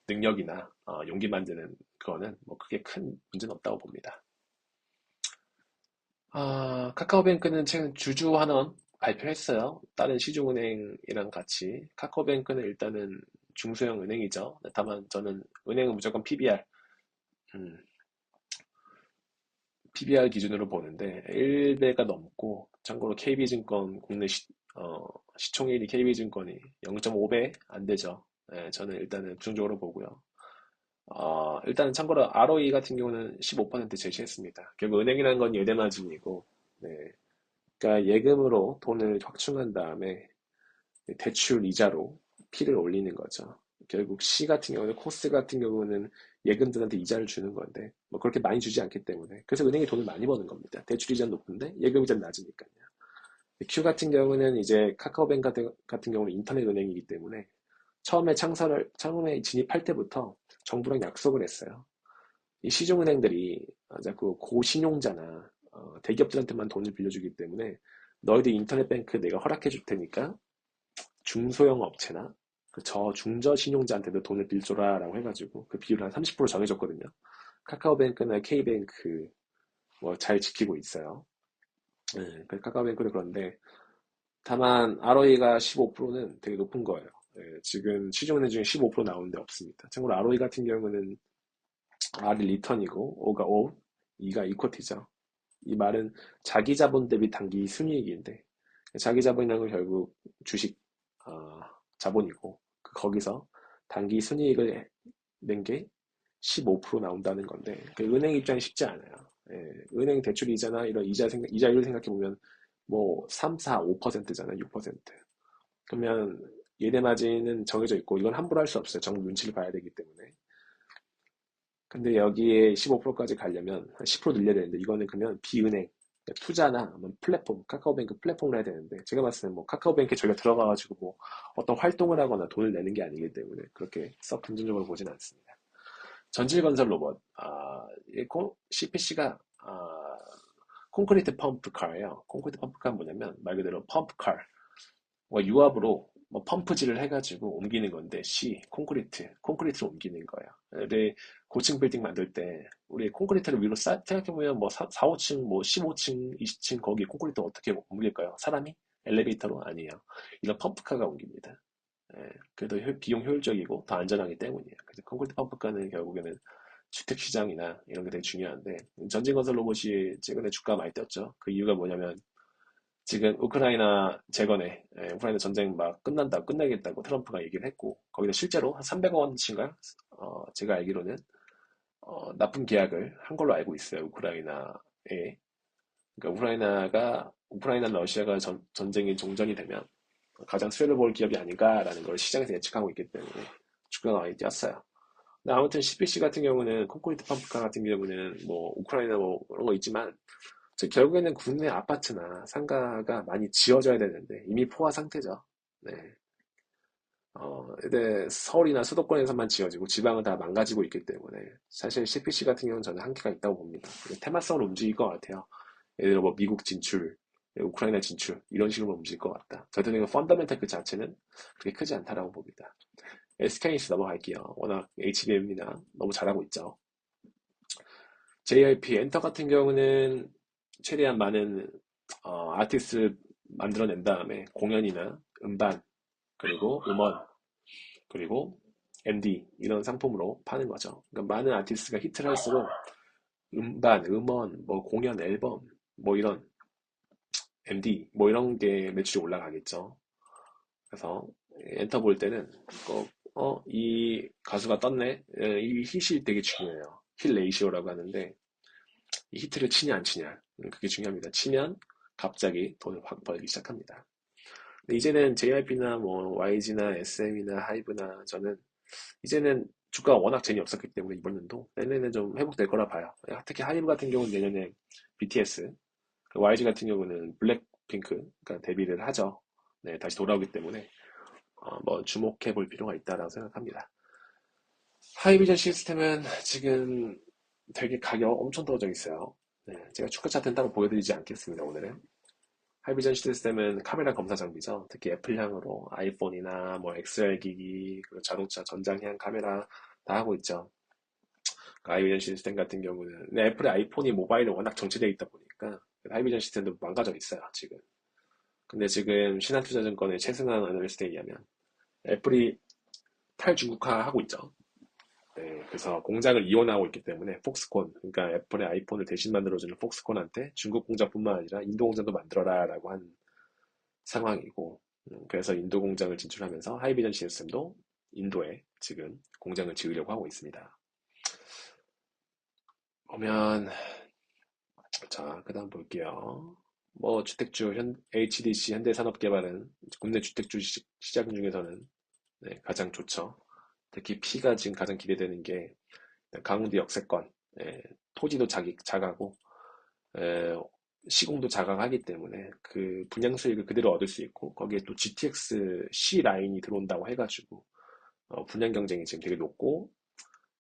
능력이나 용기 만드는 그거는 뭐 크게 큰 문제는 없다고 봅니다. 카카오뱅크는 최근 주주환원 발표했어요. 다른 시중은행이랑 같이. 카카오뱅크는 일단은 중소형 은행이죠. 다만 저는 은행은 무조건 PBR, PBR 기준으로 보는데 1배가 넘고, 참고로 KB증권 국내 시총일이 KB증권이 0.5배 안 되죠. 네, 저는 일단은 부정적으로 보고요. 일단은 참고로 ROE 같은 경우는 15% 제시했습니다. 결국 은행이라는 건 예대 마진이고, 네, 그러니까 예금으로 돈을 확충한 다음에 대출 이자로 P를 올리는 거죠. 결국 C 같은 경우는, 코스 같은 경우는 예금들한테 이자를 주는 건데 뭐 그렇게 많이 주지 않기 때문에, 그래서 은행이 돈을 많이 버는 겁니다. 대출 이자는 높은데 예금 이자는 낮으니까요. Q 같은 경우는 이제 카카오뱅크 같은 경우는 인터넷 은행이기 때문에 처음에 진입할 때부터 정부랑 약속을 했어요. 이 시중은행들이 자꾸 고신용자나 대기업들한테만 돈을 빌려주기 때문에, 너희들 인터넷 뱅크 내가 허락해 줄 테니까 중소형 업체나 그 저중저 신용자한테도 돈을 빌려줘라라고 해가지고 그 비율을 한 30% 정해줬거든요. 카카오뱅크나 K뱅크 뭐 잘 지키고 있어요. 네, 카카오뱅크는 그런데 다만 ROE가 15%는 되게 높은 거예요. 네, 지금 시중은행 중에 15% 나오는 데 없습니다. 참고로 ROE 같은 경우는 R이 리턴이고 O가 O, E가 이쿼티죠. 이 말은 자기 자본 대비 단기 순이익인데, 자기 자본이라는 건 결국 주식 어, 자본이고, 거기서 단기 순이익을 낸 게 15% 나온다는 건데, 그 은행 입장이 쉽지 않아요. 예, 은행 대출 이자나 이런 이자율 생각해 보면 뭐 3, 4, 5%잖아요. 6%. 그러면 예대 마진은 정해져 있고 이건 함부로 할 수 없어요. 정부 눈치를 봐야 되기 때문에. 근데 여기에 15%까지 가려면 한 10% 늘려야 되는데, 이거는 그러면 비은행, 그러니까 투자나 뭐 플랫폼, 카카오뱅크 플랫폼을 해야 되는데, 제가 봤을 때 뭐 카카오뱅크에 저희가 들어가가지고 뭐 어떤 활동을 하거나 돈을 내는 게 아니기 때문에 그렇게 썩 긍정적으로 보진 않습니다. 전질건설 로봇, CPC가 콘크리트 펌프카예요. 콘크리트 펌프카는 뭐냐면 말 그대로 펌프카, 뭐 유압으로 뭐 펌프질을 해가지고 옮기는 건데, 콘크리트로 옮기는 거예요. 우리 고층 빌딩 만들 때 우리 콘크리트를 위로 생각해보면 뭐 5층, 뭐 15층, 20층 거기 콘크리트 어떻게 옮길까요? 사람이? 엘리베이터로? 아니에요. 이런 펌프카가 옮깁니다. 예, 그래도 비용 효율적이고 더 안전하기 때문이에요. 그래서 콘크리트 펌프카는 결국에는 주택 시장이나 이런 게 되게 중요한데, 전진건설 로봇이 최근에 주가가 많이 뛰었죠. 그 이유가 뭐냐면 지금 우크라이나 재건에, 우크라이나 전쟁 막 끝내겠다고 트럼프가 얘기를 했고, 거기다 실제로 한 300억 원치인가? 제가 알기로는 납품 계약을 한 걸로 알고 있어요. 우크라이나에. 그러니까 우크라이나 러시아가 전쟁이 종전이 되면 가장 수혜를 볼 기업이 아닌가라는 걸 시장에서 예측하고 있기 때문에 주가가 많이 뛰었어요. 근데 아무튼 CPC 같은 경우는, 콘크리트 펌프카 같은 경우는 뭐 우크라이나 뭐 그런 거 있지만, 결국에는 국내 아파트나 상가가 많이 지어져야 되는데 이미 포화 상태죠. 네. 근데 서울이나 수도권에서만 지어지고 지방은 다 망가지고 있기 때문에 사실 CPC 같은 경우는 저는 한계가 있다고 봅니다. 테마성으로 움직일 것 같아요. 예를 들어 뭐 미국 진출, 우크라이나 진출 이런 식으로 움직일 것 같다. 저도 그 펀더멘탈 그 자체는 그렇게 크지 않다라고 봅니다. SKS 넘어갈게요. 워낙 HBM이나 너무 잘하고 있죠. JYP 엔터 같은 경우는 최대한 많은 아티스트를 만들어낸 다음에 공연이나 음반, 그리고 음원, 그리고 MD 이런 상품으로 파는 거죠. 그러니까 많은 아티스트가 히트를 할수록 음반, 음원, 뭐 공연, 앨범, 뭐 이런 MD 뭐 이런 게 매출이 올라가겠죠. 그래서 엔터 볼 때는 꼭 이 가수가 떴네. 이 hit이 되게 중요해요. 힐 레이시오라고 하는데, 이 히트를 치냐 안 치냐 그게 중요합니다. 치면 갑자기 돈을 확 벌기 시작합니다. 근데 이제는 JYP나 뭐 YG나 SM이나 하이브나 저는 이제는 주가가 워낙 재미없었기 때문에 이번 년도 내년에 좀 회복될 거라 봐요. 특히 하이브 같은 경우는 내년에 BTS, YG 같은 경우는 블랙핑크 그러니까 데뷔를 하죠. 네, 다시 돌아오기 때문에 뭐 주목해 볼 필요가 있다라고 생각합니다. 하이비전 시스템은 지금 되게 가격 엄청 떨어져 있어요. 네, 제가 주가 차트는 따로 보여드리지 않겠습니다, 오늘은. 하이비전 시스템은 카메라 검사 장비죠. 특히 애플향으로 아이폰이나 뭐 XR 기기, 그리고 자동차 전장형 카메라 다 하고 있죠. 그 하이비전 시스템 같은 경우는, 근데 애플의 아이폰이 모바일에 워낙 정체되어 있다 보니까 하이비전 시스템도 망가져 있어요, 지금. 근데 지금 신한투자증권의 최승환 애널리스트에 의하면 애플이 탈중국화하고 있죠. 네, 그래서 공장을 이원하고 있기 때문에 폭스콘, 그러니까 애플의 아이폰을 대신 만들어주는 폭스콘한테 중국 공장뿐만 아니라 인도 공장도 만들어라라고 한 상황이고, 그래서 인도 공장을 진출하면서 하이비전 시스템도 인도에 지금 공장을 지으려고 하고 있습니다. 보면 자, 그다음 볼게요. 뭐 주택주 HDC 현대산업개발은 국내 주택주 시장 중에서는 네, 가장 좋죠. 특히 P가 지금 가장 기대되는 게 강원도 역세권, 예, 토지도 작하고 시공도 작아하기 때문에 그 분양 수익을 그대로 얻을 수 있고 거기에 또 GTX C 라인이 들어온다고 해가지고 분양 경쟁이 지금 되게 높고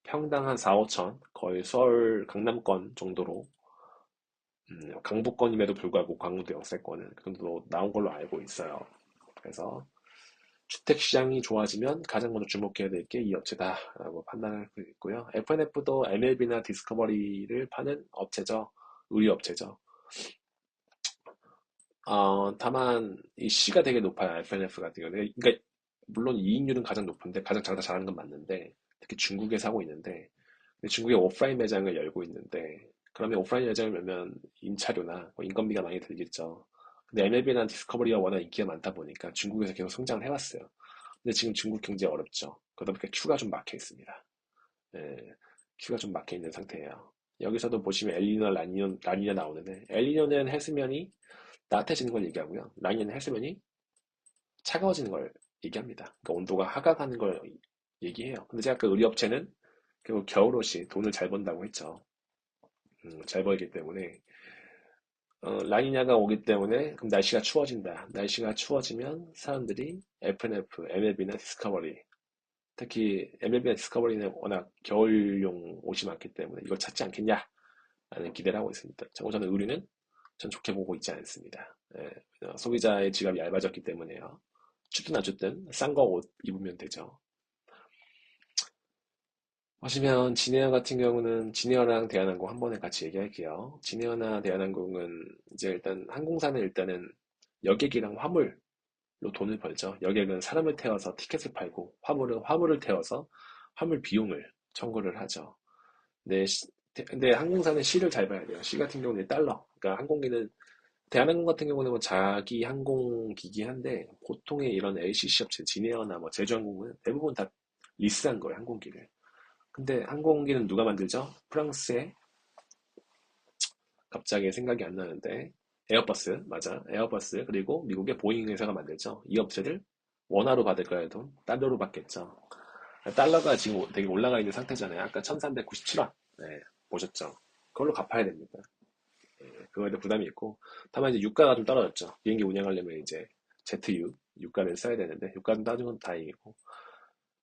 평당 한 4, 5천 거의 서울 강남권 정도로 강북권임에도 불구하고 강원도 역세권은 그 정도 나온 걸로 알고 있어요. 그래서 주택 시장이 좋아지면 가장 먼저 주목해야 될 게 이 업체다라고 판단할 수 있고요. FNF도 MLB나 디스커버리를 파는 업체죠. 의류 업체죠. 다만 이 C가 되게 높아요. FNF 같은 경우는. 그러니까 물론 이익률은 가장 높은데 가장 장사 잘하는 건 맞는데 특히 중국에 사고 있는데 근데 중국에 오프라인 매장을 열고 있는데 그러면 오프라인 매장을 열면 임차료나 뭐 인건비가 많이 들겠죠. 근데 MLB나 디스커버리가 워낙 인기가 많다 보니까 중국에서 계속 성장을 해왔어요. 근데 지금 중국 경제 어렵죠. 그러다 보니까 큐가 좀 막혀 있습니다. 예, 큐가 좀 막혀 있는 상태예요. 여기서도 보시면 엘니뇨, 라니냐 나오는데 엘니뇨는 해수면이 따뜻해지는 걸 얘기하고요. 라니냐는 해수면이 차가워지는 걸 얘기합니다. 그러니까 온도가 하강하는 걸 얘기해요. 근데 제가 그 의류업체는 결국 겨울옷이 돈을 잘 번다고 했죠. 잘 벌기 때문에 라니냐가 오기 때문에 그럼 날씨가 추워진다. 날씨가 추워지면 사람들이 FNF, MLB나 디스커버리 특히 MLB나 디스커버리는 워낙 겨울용 옷이 많기 때문에 이걸 찾지 않겠냐 라는 기대를 하고 있습니다. 저는 의류는 전 좋게 보고 있지 않습니다. 예, 소비자의 지갑이 얇아졌기 때문에요. 춥든 안 춥든 싼 거 옷 입으면 되죠. 보시면 진에어 같은 경우는 진에어랑 대한항공 한 번에 같이 얘기할게요. 진에어나 대한항공은 이제 일단 항공사는 일단은 여객이랑 화물로 돈을 벌죠. 여객은 사람을 태워서 티켓을 팔고 화물은 화물을 태워서 화물 비용을 청구를 하죠. 근데, 근데 항공사는 C를 잘 봐야 돼요. C 같은 경우는 달러. 그러니까 항공기는 대한항공 같은 경우는 뭐 자기 항공기기 한데 보통의 이런 LCC 업체, 진에어나 뭐 제주항공은 대부분 다 리스한 거예요, 항공기를. 근데 항공기는 누가 만들죠? 프랑스의 갑자기 생각이 안 나는데 에어버스 맞아 에어버스 그리고 미국의 보잉 회사가 만들죠. 이 업체들 원화로 받을 거야 돈 달러로 받겠죠. 달러가 지금 되게 올라가 있는 상태잖아요. 아까 1397원 네, 보셨죠? 그걸로 갚아야 됩니다. 그거에도 부담이 있고 다만 이제 유가가 좀 떨어졌죠. 비행기 운영하려면 이제 제트유 유가를 써야 되는데 유가 좀 따준 건 다행이고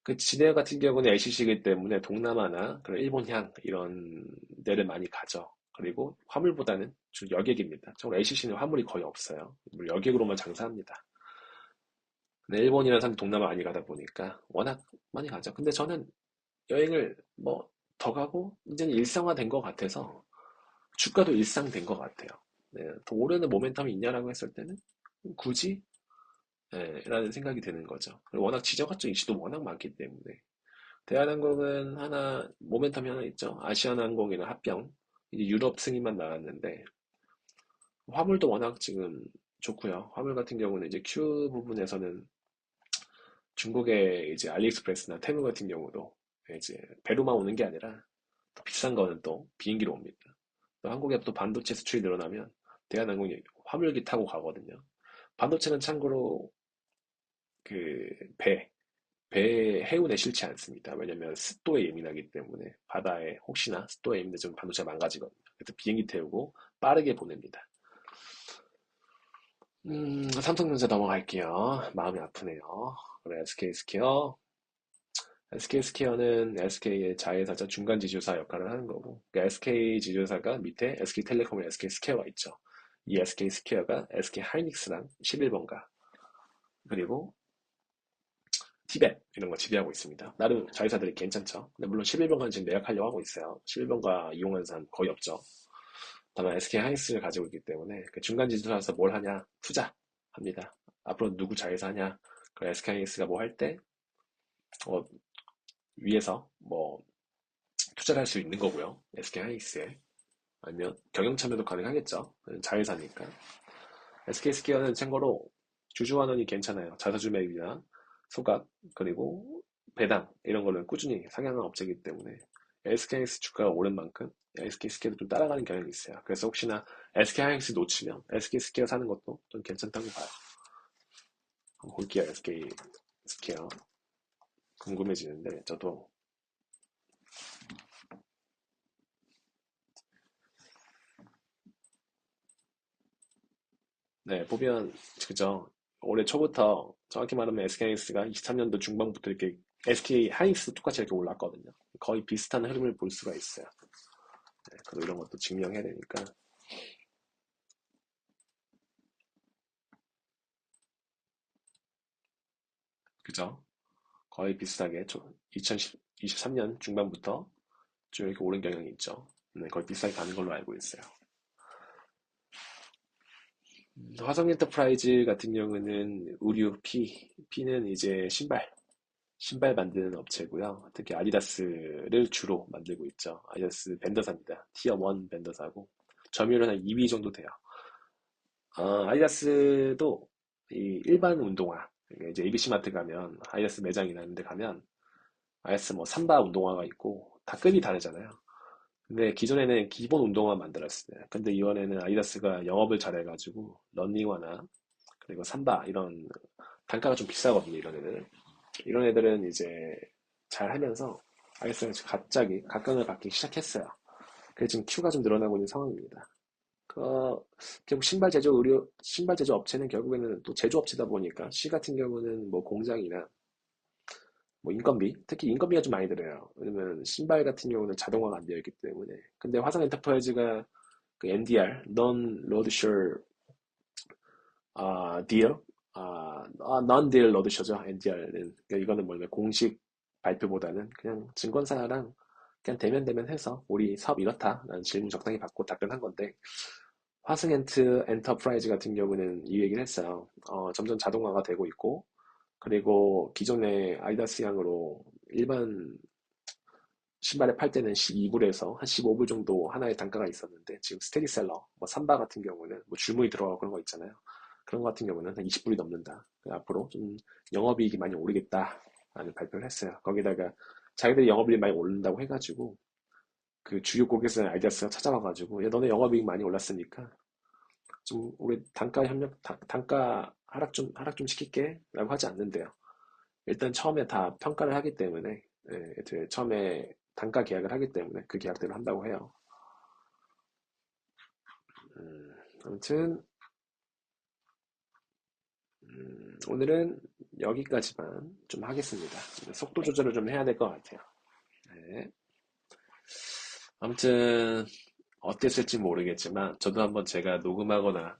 그 진에어 같은 경우는 LCC이기 때문에 동남아나 그런 일본향 이런 데를 많이 가죠. 그리고 화물보다는 주 여객입니다. 정말 LCC는 화물이 거의 없어요. 여객으로만 장사합니다. 근데 일본이나 산 동남아 많이 가다 보니까 워낙 많이 가죠. 근데 저는 여행을 뭐 더 가고 이제는 일상화된 것 같아서 주가도 일상된 것 같아요. 네, 더 오르는 모멘텀이 있냐라고 했을 때는 굳이 라는 생각이 드는 거죠. 그리고 워낙 지정학적 이슈도 워낙 많기 때문에 대한항공은 하나 모멘텀이 하나 있죠. 아시아나항공이나 합병 이제 유럽 승인만 나왔는데 화물도 워낙 지금 좋고요. 화물 같은 경우는 이제 Q 부분에서는 중국의 이제 알리익스프레스나 테무 같은 경우도 이제 배로만 오는 게 아니라 더 비싼 거는 또 비행기로 옵니다. 또 한국에 또 반도체 수출이 늘어나면 대한항공이 화물기 타고 가거든요. 반도체는 참고로 그 배에 해운에 싫지 않습니다. 왜냐면 습도에 예민하기 때문에 바다에 혹시나 습도에 예민해지면 반도체가 망가지거든요. 그래서 비행기 태우고 빠르게 보냅니다. 삼성전자 넘어갈게요. 마음이 아프네요. 그래, SK스퀘어. SK스퀘어는 SK의 자회사자 중간 지주사 역할을 하는 거고, 그러니까 SK 지주사가 밑에 SK텔레콤과 SK스퀘어가 있죠. 이 SK스퀘어가 SK하이닉스랑 11번가, 그리고 티벳 이런 거 지배하고 있습니다. 나름 자회사들이 괜찮죠. 근데 물론 11번가는 지금 매각하려고 하고 있어요. 11번가 이용하는 사람 거의 없죠. 다만 SK 하이닉스를 가지고 있기 때문에 그 중간 지주사에서 뭘 하냐? 투자합니다. 앞으로 누구 자회사 하냐? 그 SK 하이닉스가 뭐 할 때, 위에서 뭐 투자를 할 수 있는 거고요. SK 하이닉스에. 아니면 경영 참여도 가능하겠죠. 자회사니까. SK스퀘어는 참고로 주주환원이 괜찮아요. 자사주 매입이나 소각 그리고 배당 이런 거를 꾸준히 상향한 업체이기 때문에 SK하이닉스 주가가 오른 만큼 SK스퀘어도 좀 따라가는 경향이 있어요. 그래서 혹시나 SK하이닉스 놓치면 SK스퀘어 사는 것도 좀 괜찮다고 봐요. 한번 볼게요. SK스퀘어 궁금해지는데 저도 네 보면 그죠. 올해 초부터 정확히 말하면 SK하이닉스가 23년도 중반부터 이렇게 SK하이닉스 똑같이 이렇게 올랐거든요. 거의 비슷한 흐름을 볼 수가 있어요. 네, 그리고 이런 것도 증명해야 되니까. 그죠? 거의 비슷하게 2023년 중반부터 좀 이렇게 오른 경향이 있죠. 네, 거의 비슷하게 가는 걸로 알고 있어요. 화성 엔터프라이즈 같은 경우는 의류 P는 이제 신발 만드는 업체고요. 특히 아디다스를 주로 만들고 있죠. 아디다스 벤더사입니다. 티어 1 벤더사고 점유율은 한 2위 정도 돼요. 아디다스도 이 일반 운동화, 그러니까 이제 ABC 마트 가면 아디다스 매장이 있는데 가면 아디다스 뭐 삼바 운동화가 있고 다 급이 다르잖아요. 근데 기존에는 기본 운동화 만들었어요. 근데 이번에는 아디다스가 영업을 잘해가지고 런닝화나 그리고 삼바 이런 단가가 좀 비싸거든요. 이런 애들은. 이런 애들은 이제 잘 하면서 아디다스가 지금 갑자기 각광을 받기 시작했어요. 그래서 지금 큐가 좀 늘어나고 있는 상황입니다. 결국 신발 제조 업체는 결국에는 또 제조업체다 보니까 C 같은 경우는 뭐 공장이나 뭐 인건비, 특히 인건비가 좀 많이 들어요. 왜냐면 신발 같은 경우는 자동화가 안 되어 있기 때문에. 근데 화성 엔터프라이즈가 그 NDR, Non-Roadshow Deal, Non-Deal Roadshow죠. NDR은. 그러니까 이거는 뭐냐면 공식 발표보다는 그냥 증권사랑 그냥 대면 해서 우리 사업 이렇다라는 질문 적당히 받고 답변한 건데 화승엔트 엔터프라이즈 같은 경우는 이 얘기를 했어요. 점점 자동화가 되고 있고, 그리고 기존의 아디다스향으로 일반 신발을 팔 때는 12불에서 한 15불 정도 하나의 단가가 있었는데, 지금 스테디셀러, 뭐 삼바 같은 경우는 뭐 줄무늬 들어가고 그런 거 있잖아요. 그런 거 같은 경우는 한 20불이 넘는다. 앞으로 좀 영업이익이 많이 오르겠다라는 발표를 했어요. 거기다가 자기들이 영업이익이 많이 오른다고 해가지고, 그 주요 고객사는 아디다스가 찾아와가지고, 야, 너네 영업이익 많이 올랐으니까, 좀 우리 단가 하락 좀 시킬게 라고 하지 않는데요. 일단 처음에 다 평가를 하기 때문에 처음에 단가 계약을 하기 때문에 그 계약대로 한다고 해요. 아무튼 오늘은 여기까지만 좀 하겠습니다. 속도 조절을 좀 해야 될 것 같아요. 네. 아무튼 어땠을지 모르겠지만 저도 한번 제가 녹음하거나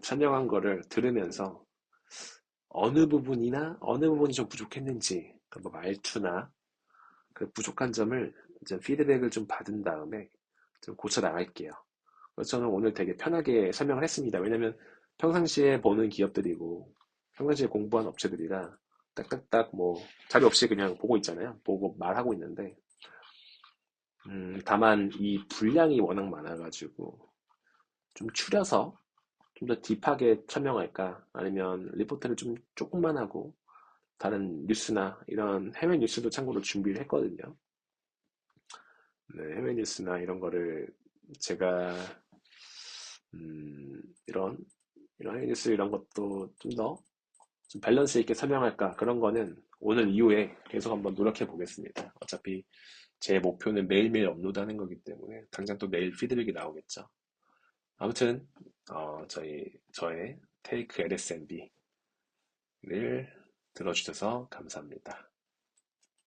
설명한 거를 들으면서 어느 부분이 좀 부족했는지 뭐 말투나 그 부족한 점을 이제 피드백을 좀 받은 다음에 좀 고쳐 나갈게요. 그래서 저는 오늘 되게 편하게 설명을 했습니다. 왜냐면 평상시에 보는 기업들이고 평상시에 공부한 업체들이라 딱딱딱 뭐 자료 없이 그냥 보고 있잖아요. 보고 말하고 있는데 다만 이 분량이 워낙 많아가지고 좀 추려서 좀 더 딥하게 설명할까 아니면 리포트를 좀 조금만 하고 다른 뉴스나 이런 해외 뉴스도 참고로 준비를 했거든요. 네, 해외 뉴스나 이런 거를 제가 이런 해외 뉴스 이런 것도 좀 더 좀 밸런스 있게 설명할까 그런 거는 오늘 이후에 계속 한번 노력해 보겠습니다. 어차피 제 목표는 매일매일 업로드하는 거기 때문에 당장 또 내일 피드백이 나오겠죠. 아무튼 저의 테이크 LSMB를 들어주셔서 감사합니다.